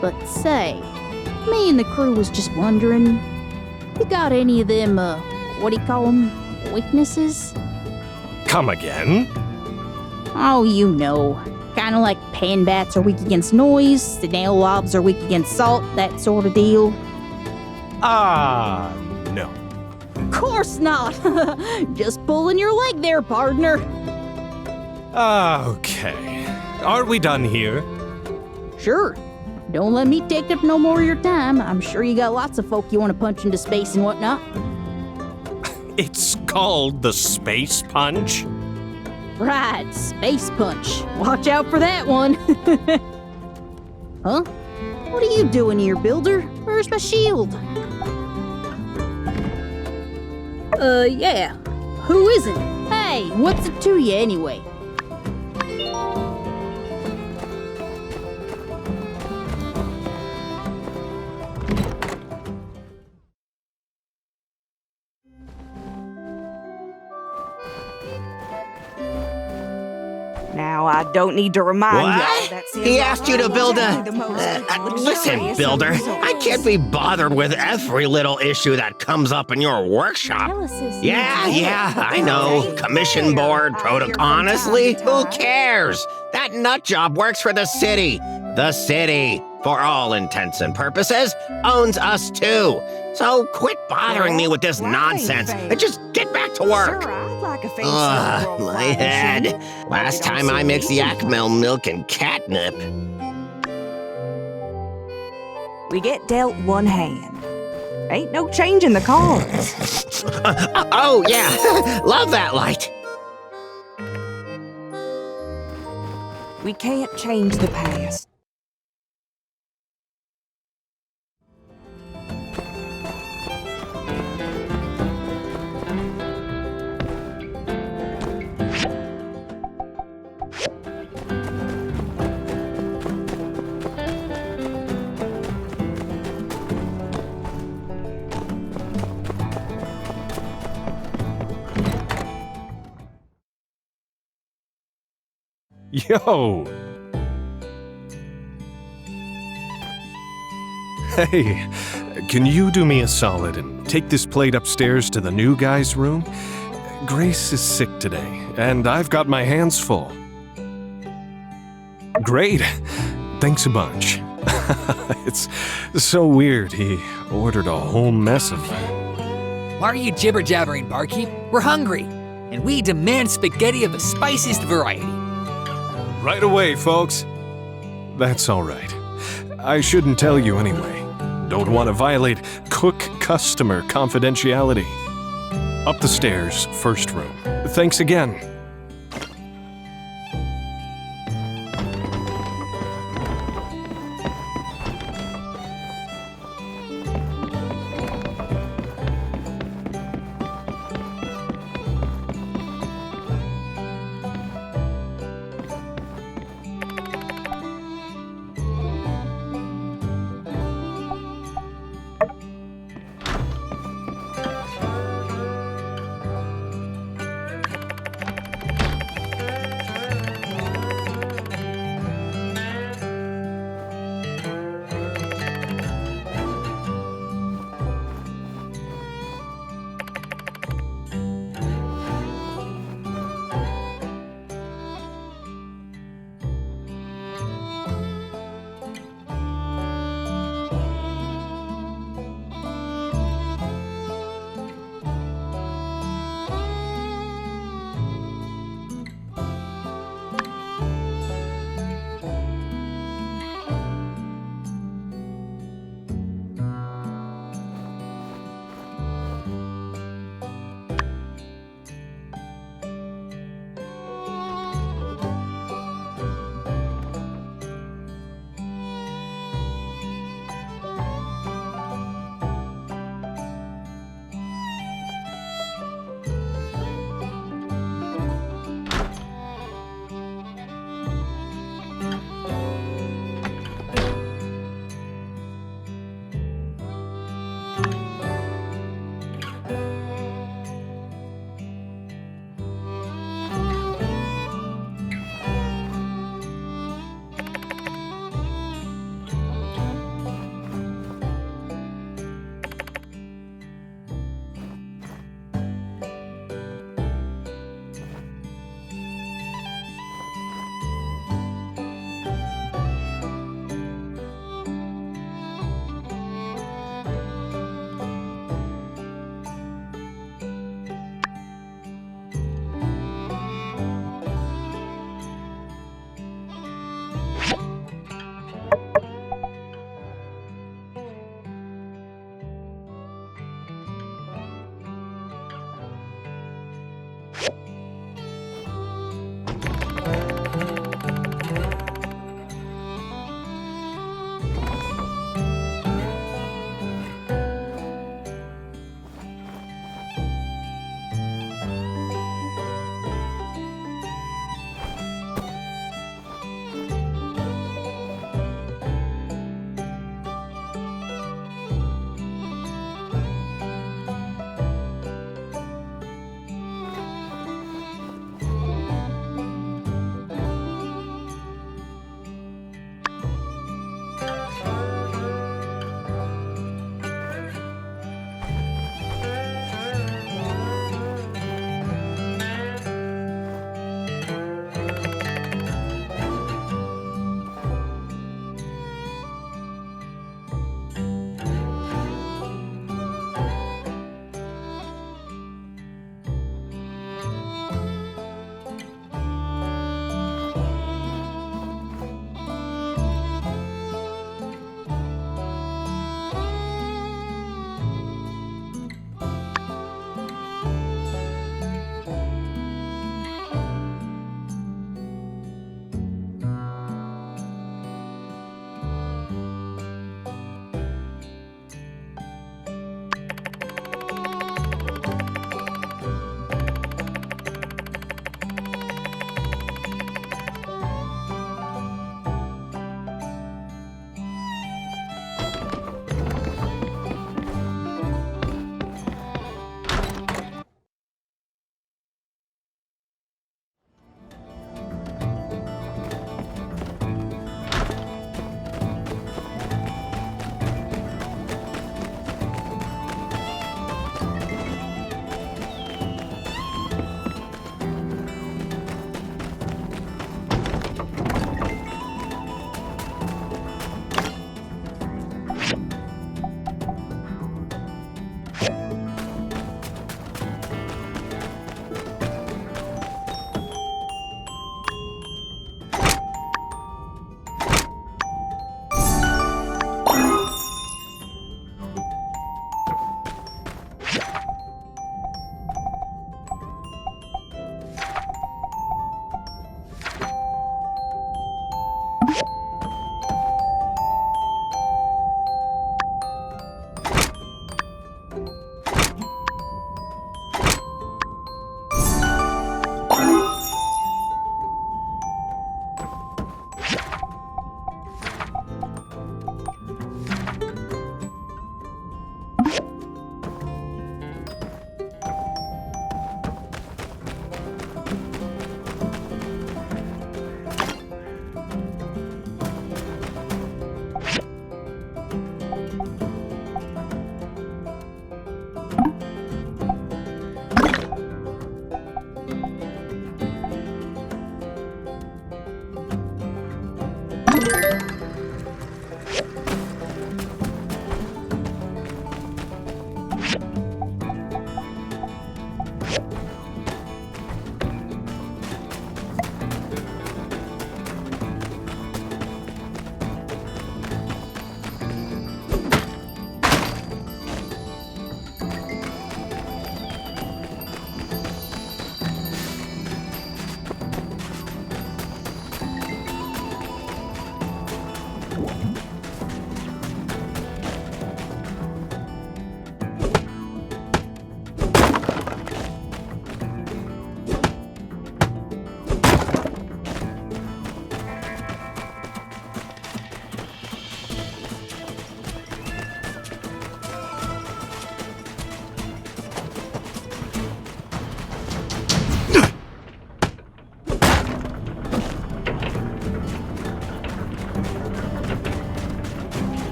But say, me and the crew was just wondering, you got any of them, what do you call them, weaknesses? Come again? Oh, you know. Kinda like pan bats are weak against noise, snail lobs are weak against salt, that sort of deal. No. Of course not! Just pulling your leg there, partner. Okay. Are we done here? Sure. Don't let me take up no more of your time. I'm sure you got lots of folk you want to punch into space and whatnot. It's called the Space Punch? Right, Space Punch. Watch out for that one. Huh? What are you doing here, Builder? Where's my shield? Yeah. Who is it? Hey, what's it to you anyway? Now, I don't need to remind What? y'all that He asked you to build a... listen, luxurious Builder, and I can't be bothered with every little issue that comes up in your workshop. Yeah, I know. Commission board protocol. Honestly, who cares? That nut job works for the city. The city, for all intents and purposes, owns us too. So quit bothering me with this nonsense and just get back to work. Sure, I'd like a fancy Ugh, little my flying head. machine. Last Hope you time don't I see mixed me. yak milk and catnip. We get dealt one hand. Ain't no changing the cards. Oh, yeah. Love that light. We can't change the past. Yo! Hey, can you do me a solid and take this plate upstairs to the new guy's room? Grace is sick today, and I've got my hands full. Great! Thanks a bunch. It's so weird, he ordered a whole mess of... Why are you jibber-jabbering, barkeep? We're hungry. and we demand spaghetti of the spiciest variety. Right away, folks. That's all right. I shouldn't tell you anyway. Don't want to violate cook-customer confidentiality. Up the stairs, first room. Thanks again.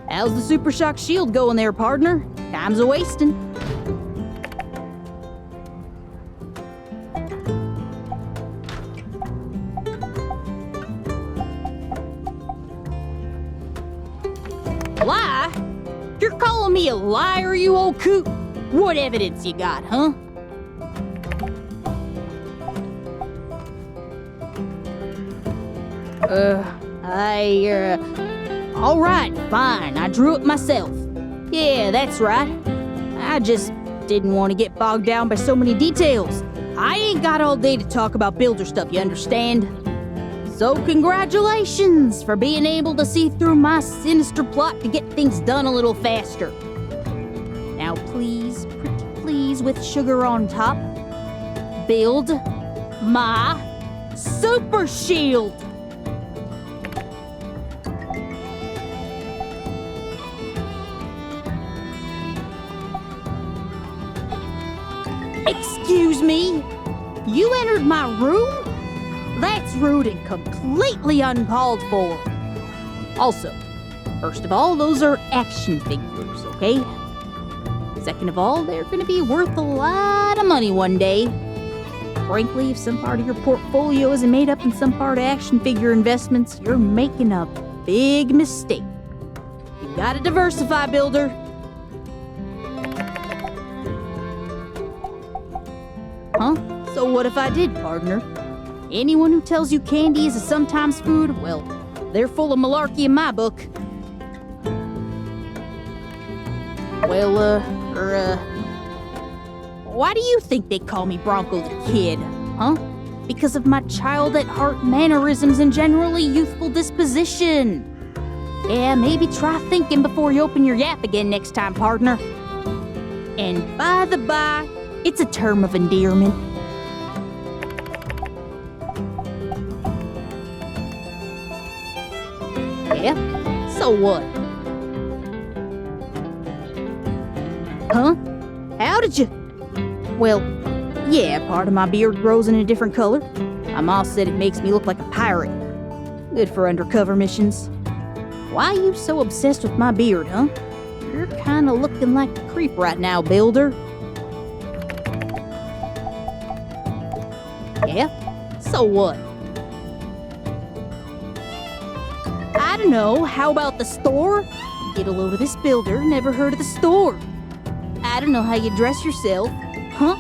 How's the Super Shock Shield going there, partner? Time's a-wasting. Lie? You're calling me a liar, you old coot? What evidence you got, huh? All right, fine, I drew it myself. Yeah, that's right. I just didn't want to get bogged down by so many details. I ain't got all day to talk about builder stuff, you understand? So congratulations for being able to see through my sinister plot to get things done a little faster. Now please, pretty please, with sugar on top, build my Super Shield! Excuse me? You entered my room? That's rude and completely uncalled for. Also, first of all, those are action figures, okay? Second of all, they're gonna be worth a lot of money one day. Frankly, if some part of your portfolio isn't made up in some part of action figure investments, you're making a big mistake. You gotta diversify, builder. Huh? So what if I did, partner? Anyone who tells you candy is a sometimes food, well, they're full of malarkey in my book. Well, why do you think they call me Bronco the Kid, huh? because of my child-at-heart mannerisms and generally youthful disposition. Yeah, maybe try thinking before you open your yap again next time, partner. And by the by, it's a term of endearment. Yeah? So what? Huh? How did you? Well, yeah, part of my beard grows in a different color. My ma said it makes me look like a pirate. Good for undercover missions. Why you so obsessed with my beard, huh? You're kinda looking like a creep right now, Builder. Yeah? So what? I don't know, how about the store? Get a load of this, Builder, never heard of the store. I don't know how you dress yourself. Huh?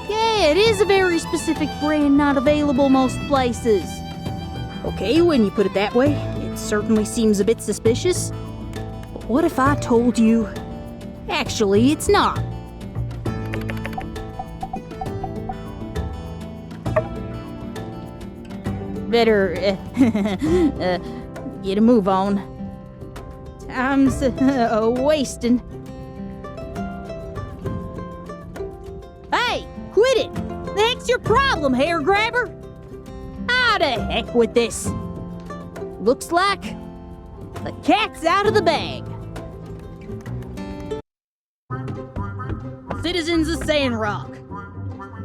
Yeah, it is a very specific brand not available most places. Okay, when you put it that way, it certainly seems a bit suspicious. But what if I told you, actually, it's not? Better, get a move on. Time's wasting. Hey, quit it! The heck's your problem, hair grabber? Ah, the heck with this. Looks like the cat's out of the bag. Citizens of Sandrock,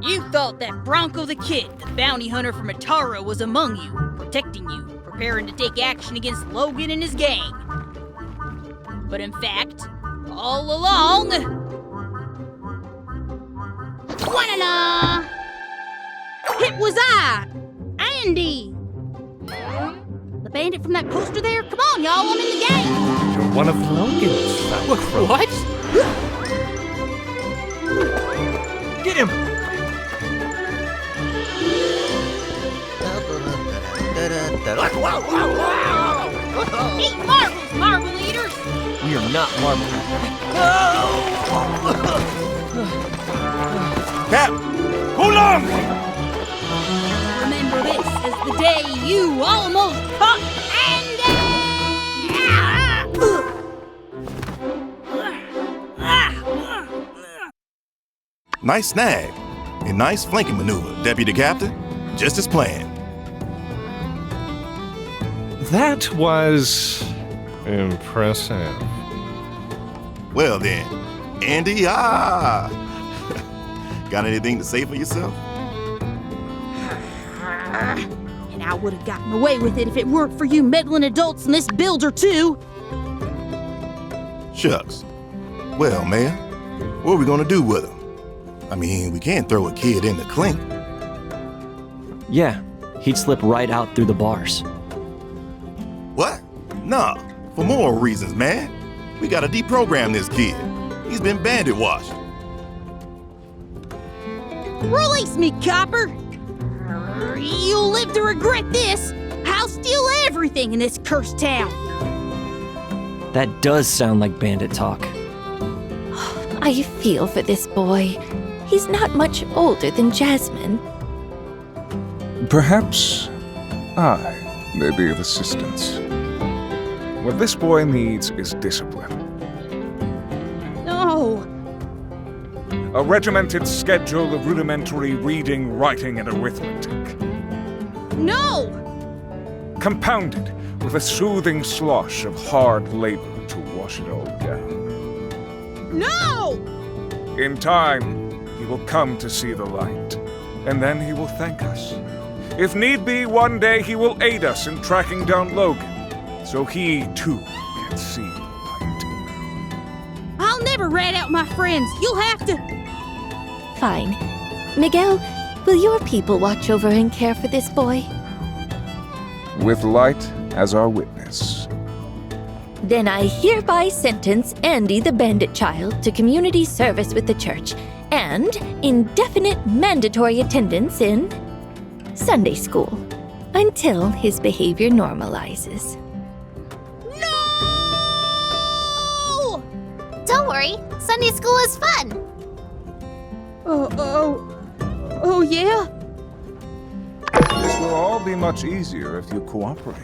you thought that Bronco the Kid, the bounty hunter from Atara, was among you, protecting you, preparing to take action against Logan and his gang. But in fact, all along... Wanana! It was I, Andy! The bandit from that poster there? Come on, y'all, I'm in the game! You're one of Logan's fellow crows. What? Get him! Eat marbles, marble eaters! We are not marble. Cap! Hold on! Remember this as the day you almost caught Nice snag. A nice flanking maneuver, Deputy Captain. Just as planned. That was impressive. Well then, Andy, got anything to say for yourself? And I would have gotten away with it if it weren't for you meddling adults and this builder, too. Shucks. Well, Mayor, what are we gonna do with him? I mean, we can't throw a kid in the clink. Yeah, he'd slip right out through the bars. What? Nah, for moral reasons, man. We gotta deprogram this kid. He's been bandit washed. Release me, copper! You'll live to regret this. I'll steal everything in this cursed town. That does sound like bandit talk. I feel for this boy. He's not much older than Jasmine. Perhaps I may be of assistance. What this boy needs is discipline. No! A regimented schedule of rudimentary reading, writing, and arithmetic. No! Compounded with a soothing slosh of hard labor to wash it all down. No! In time, he will come to see the light, and then he will thank us. If need be, one day he will aid us in tracking down Logan, so he, too, can see the light. I'll never rat out my friends. You'll have to... Fine. Miguel, will your people watch over and care for this boy? With light as our witness. Then I hereby sentence Andy the Bandit Child to community service with the church and indefinite mandatory attendance in Sunday school until his behavior normalizes. No! Don't worry, Sunday school is fun. Oh yeah? will all be much easier if you cooperate.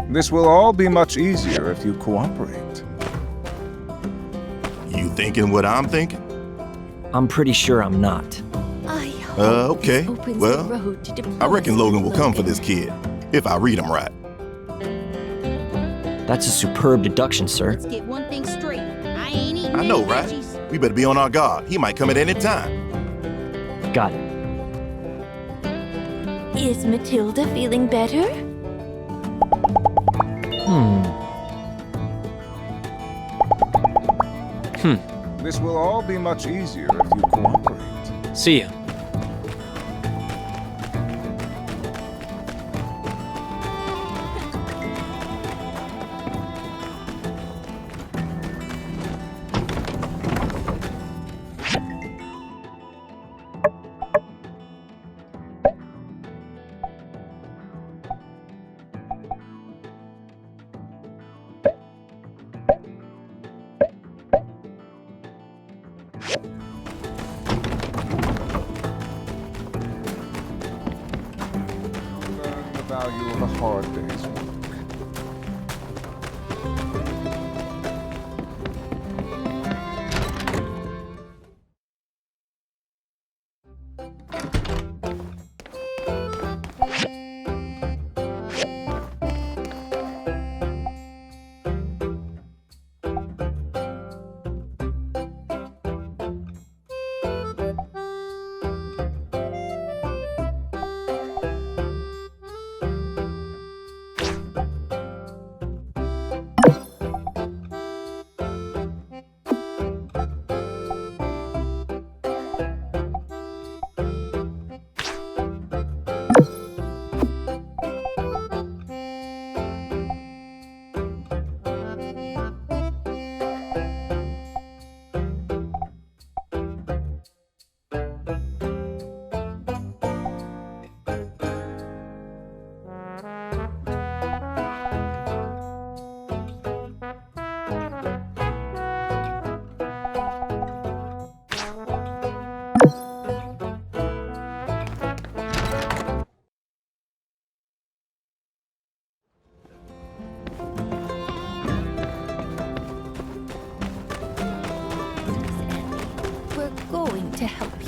This will all be much easier if you cooperate. You thinking what I'm thinking? I'm pretty sure I'm not. Okay. Well, I reckon Logan will come for this kid, if I read him right. That's a superb deduction, sir. Let's get one thing straight. I ain't eating I know, any right? veggies. We better be on our guard. He might come at any time. Got it. Is Matilda feeling better? This will all be much easier if you cooperate. See ya. Learn the value of a hard day's work. We're going to help you.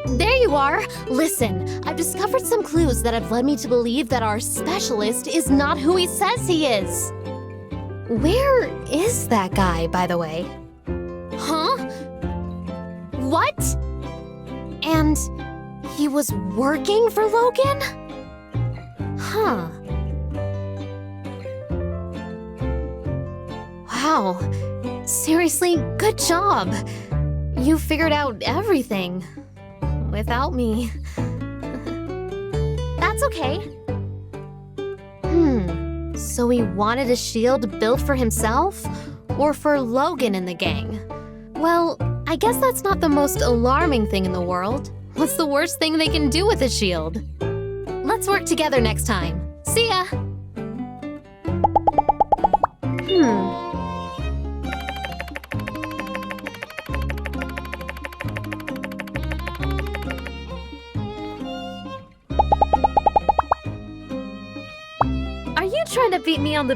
There you you are. Listen, I've discovered some clues that have led me to believe that our specialist is not who he says he is. Where is that guy, by the way? Huh? What? And he was working for Logan? Huh. Wow. Seriously, good job. You figured out everything. Without me. That's okay. So he wanted a shield built for himself? Or for Logan and the gang? Well, I guess that's not the most alarming thing in the world. What's the worst thing they can do with a shield? Let's work together next time. See ya! Are you trying to beat me on the...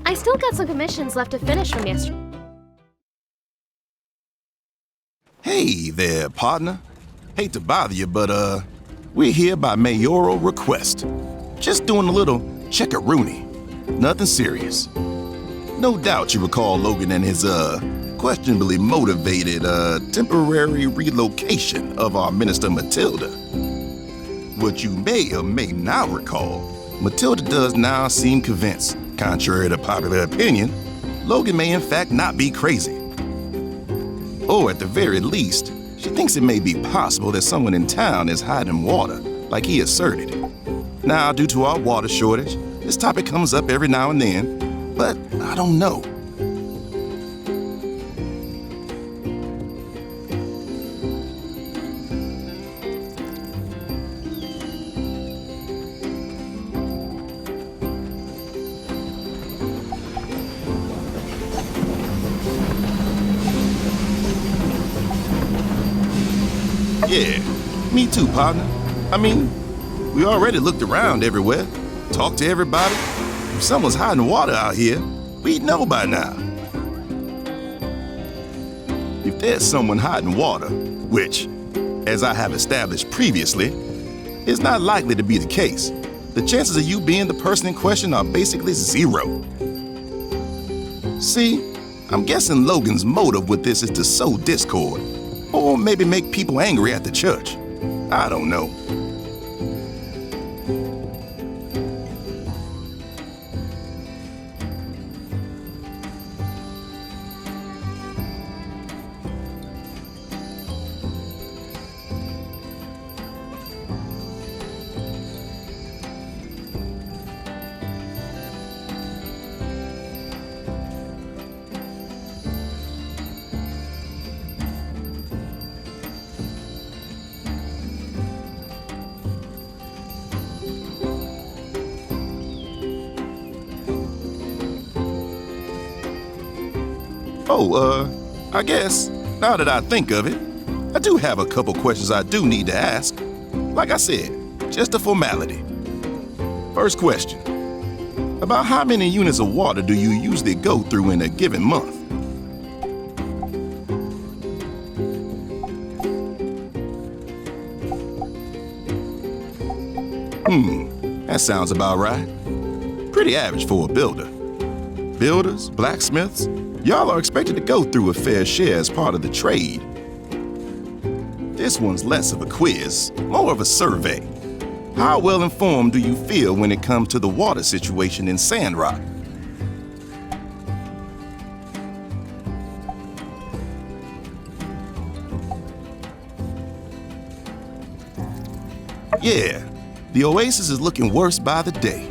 I still got some commissions left to finish from yesterday. Hey there, partner. Hate to bother you, but we're here by mayoral request. Just doing a little check-a-rooney. Nothing serious. No doubt you recall Logan and his questionably motivated temporary relocation of our Minister Matilda. What you may or may not recall, Matilda does now seem convinced, contrary to popular opinion, Logan may in fact not be crazy. Or at the very least, she thinks it may be possible that someone in town is hiding water, like he asserted. Now, due to our water shortage, this topic comes up every now and then, but I don't know. Yeah, me too, partner. I mean, we already looked around everywhere, talked to everybody. If someone's hiding water out here, we'd know by now. If there's someone hiding water, which, as I have established previously, is not likely to be the case, the chances of you being the person in question are basically zero. See, I'm guessing Logan's motive with this is to sow discord, or maybe make people angry at the church. I don't know. I guess, now that I think of it, I do have a couple questions I do need to ask. Like I said, just a formality. First question. About how many units of water do you usually go through in a given month? That sounds about right. Pretty average for a builder. Builders, blacksmiths, y'all are expected to go through a fair share as part of the trade. This one's less of a quiz, more of a survey. How well informed do you feel when it comes to the water situation in Sandrock? Yeah, the Oasis is looking worse by the day.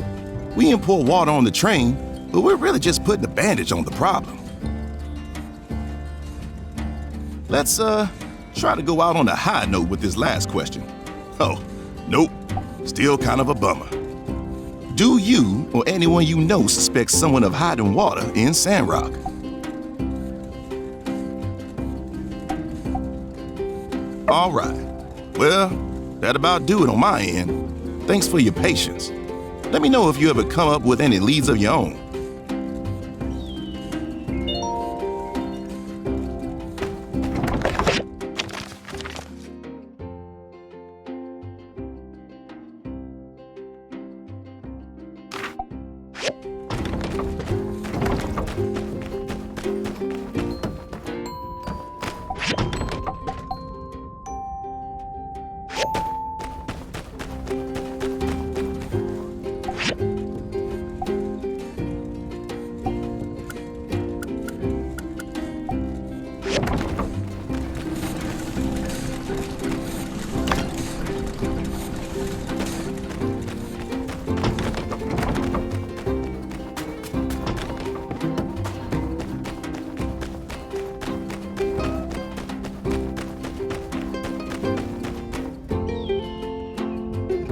We import water on the train, but we're really just putting a bandage on the problem. Let's, try to go out on a high note with this last question. Oh, nope. Still kind of a bummer. Do you or anyone you know suspect someone of hiding water in Sandrock? All right. Well, that about do it on my end. Thanks for your patience. Let me know if you ever come up with any leads of your own.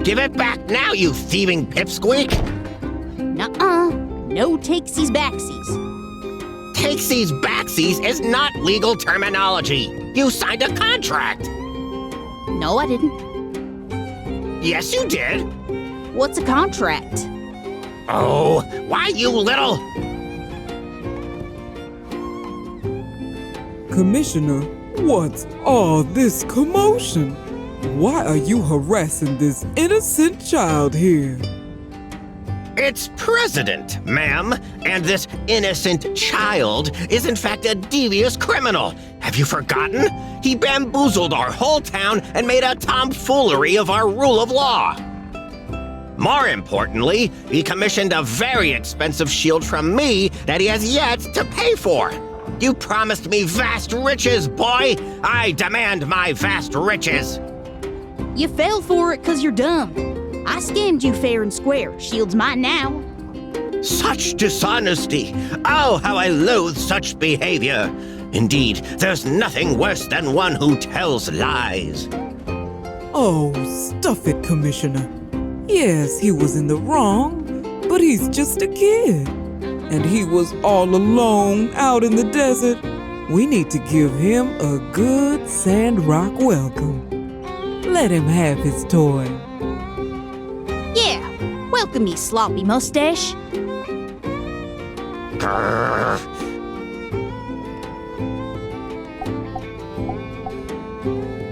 Give it back now, you thieving pipsqueak! Nuh-uh. No takesies backsies. Takesies backsies is not legal terminology. You signed a contract. No, I didn't. Yes, you did. What's a contract? Oh, why, you little... Commissioner, what's all this commotion? Why are you harassing this innocent child here? It's President, ma'am, and this innocent child is in fact a devious criminal. Have you forgotten? He bamboozled our whole town and made a tomfoolery of our rule of law. More importantly, he commissioned a very expensive shield from me that he has yet to pay for. You promised me vast riches, boy! I demand my vast riches! You fell for it 'cause you're dumb. I scammed you fair and square. Shield's mine now. Such dishonesty! Oh, how I loathe such behavior! Indeed, there's nothing worse than one who tells lies. Oh, stuff it, Commissioner. Yes, he was in the wrong, but he's just a kid. And he was all alone out in the desert. We need to give him a good Sandrock welcome. Let him have his toy. Yeah, welcome me, sloppy mustache.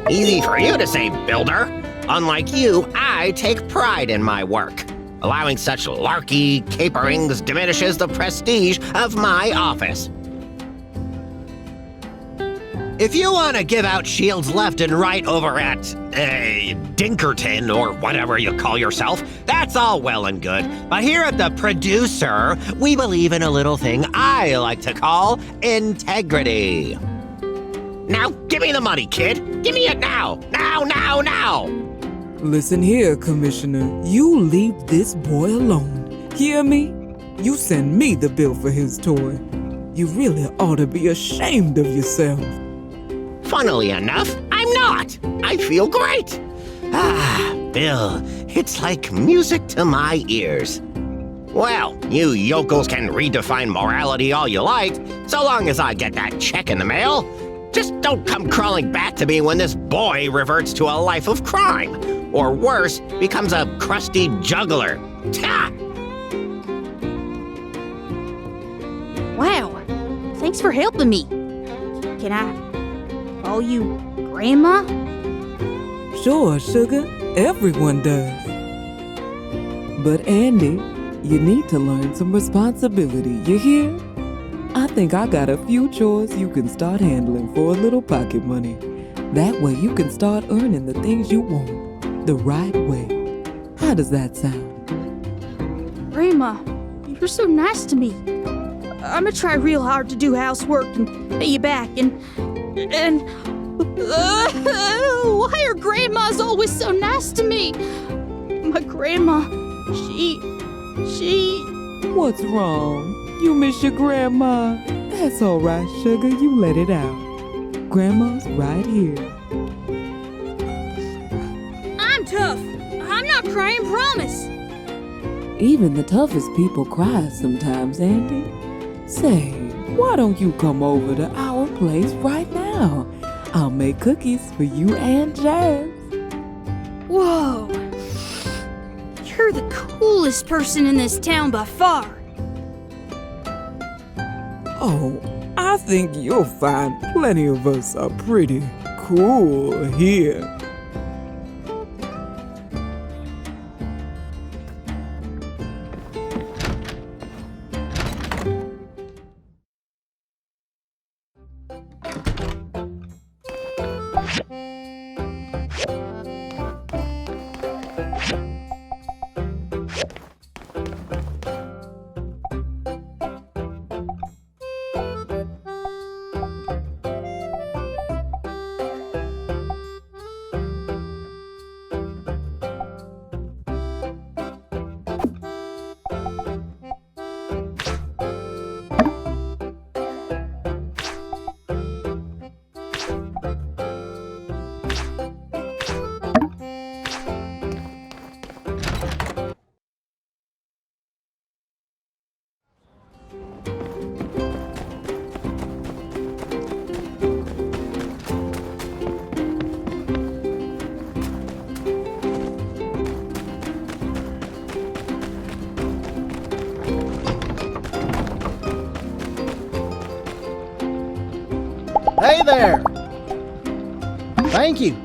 Easy for you to say, builder. Unlike you, I take pride in my work. Allowing such larky caperings diminishes the prestige of my office. If you want to give out shields left and right over at, Dinkerton or whatever you call yourself, that's all well and good. But here at the Producer, we believe in a little thing I like to call integrity. Now, give me the money, kid. Give me it now. Now, now, now. Listen here, Commissioner. You leave this boy alone. Hear me? You send me the bill for his toy. You really ought to be ashamed of yourself. Funnily enough, I'm not. I feel great. Ah, Bill, it's like music to my ears. Well, you yokels can redefine morality all you like, so long as I get that check in the mail. Just don't come crawling back to me when this boy reverts to a life of crime, or worse, becomes a crusty juggler. Ta! Wow, thanks for helping me. Can I call you Grandma? Sure, sugar. Everyone does. But Andy, you need to learn some responsibility, you hear? I think I got a few chores you can start handling for a little pocket money. That way you can start earning the things you want the right way. How does that sound? Grandma, you're so nice to me. I'm gonna try real hard to do housework and pay you back and why are grandmas always so nice to me? My grandma, she... What's wrong? You miss your grandma? That's all right, sugar. You let it out. Grandma's right here. I'm tough. I'm not crying, promise. Even the toughest people cry sometimes, Andy. Say, why don't you come over to our place right now? I'll make cookies for you and Jazz. Whoa! You're the coolest person in this town by far. Oh, I think you'll find plenty of us are pretty cool here. Hey there! Thank you.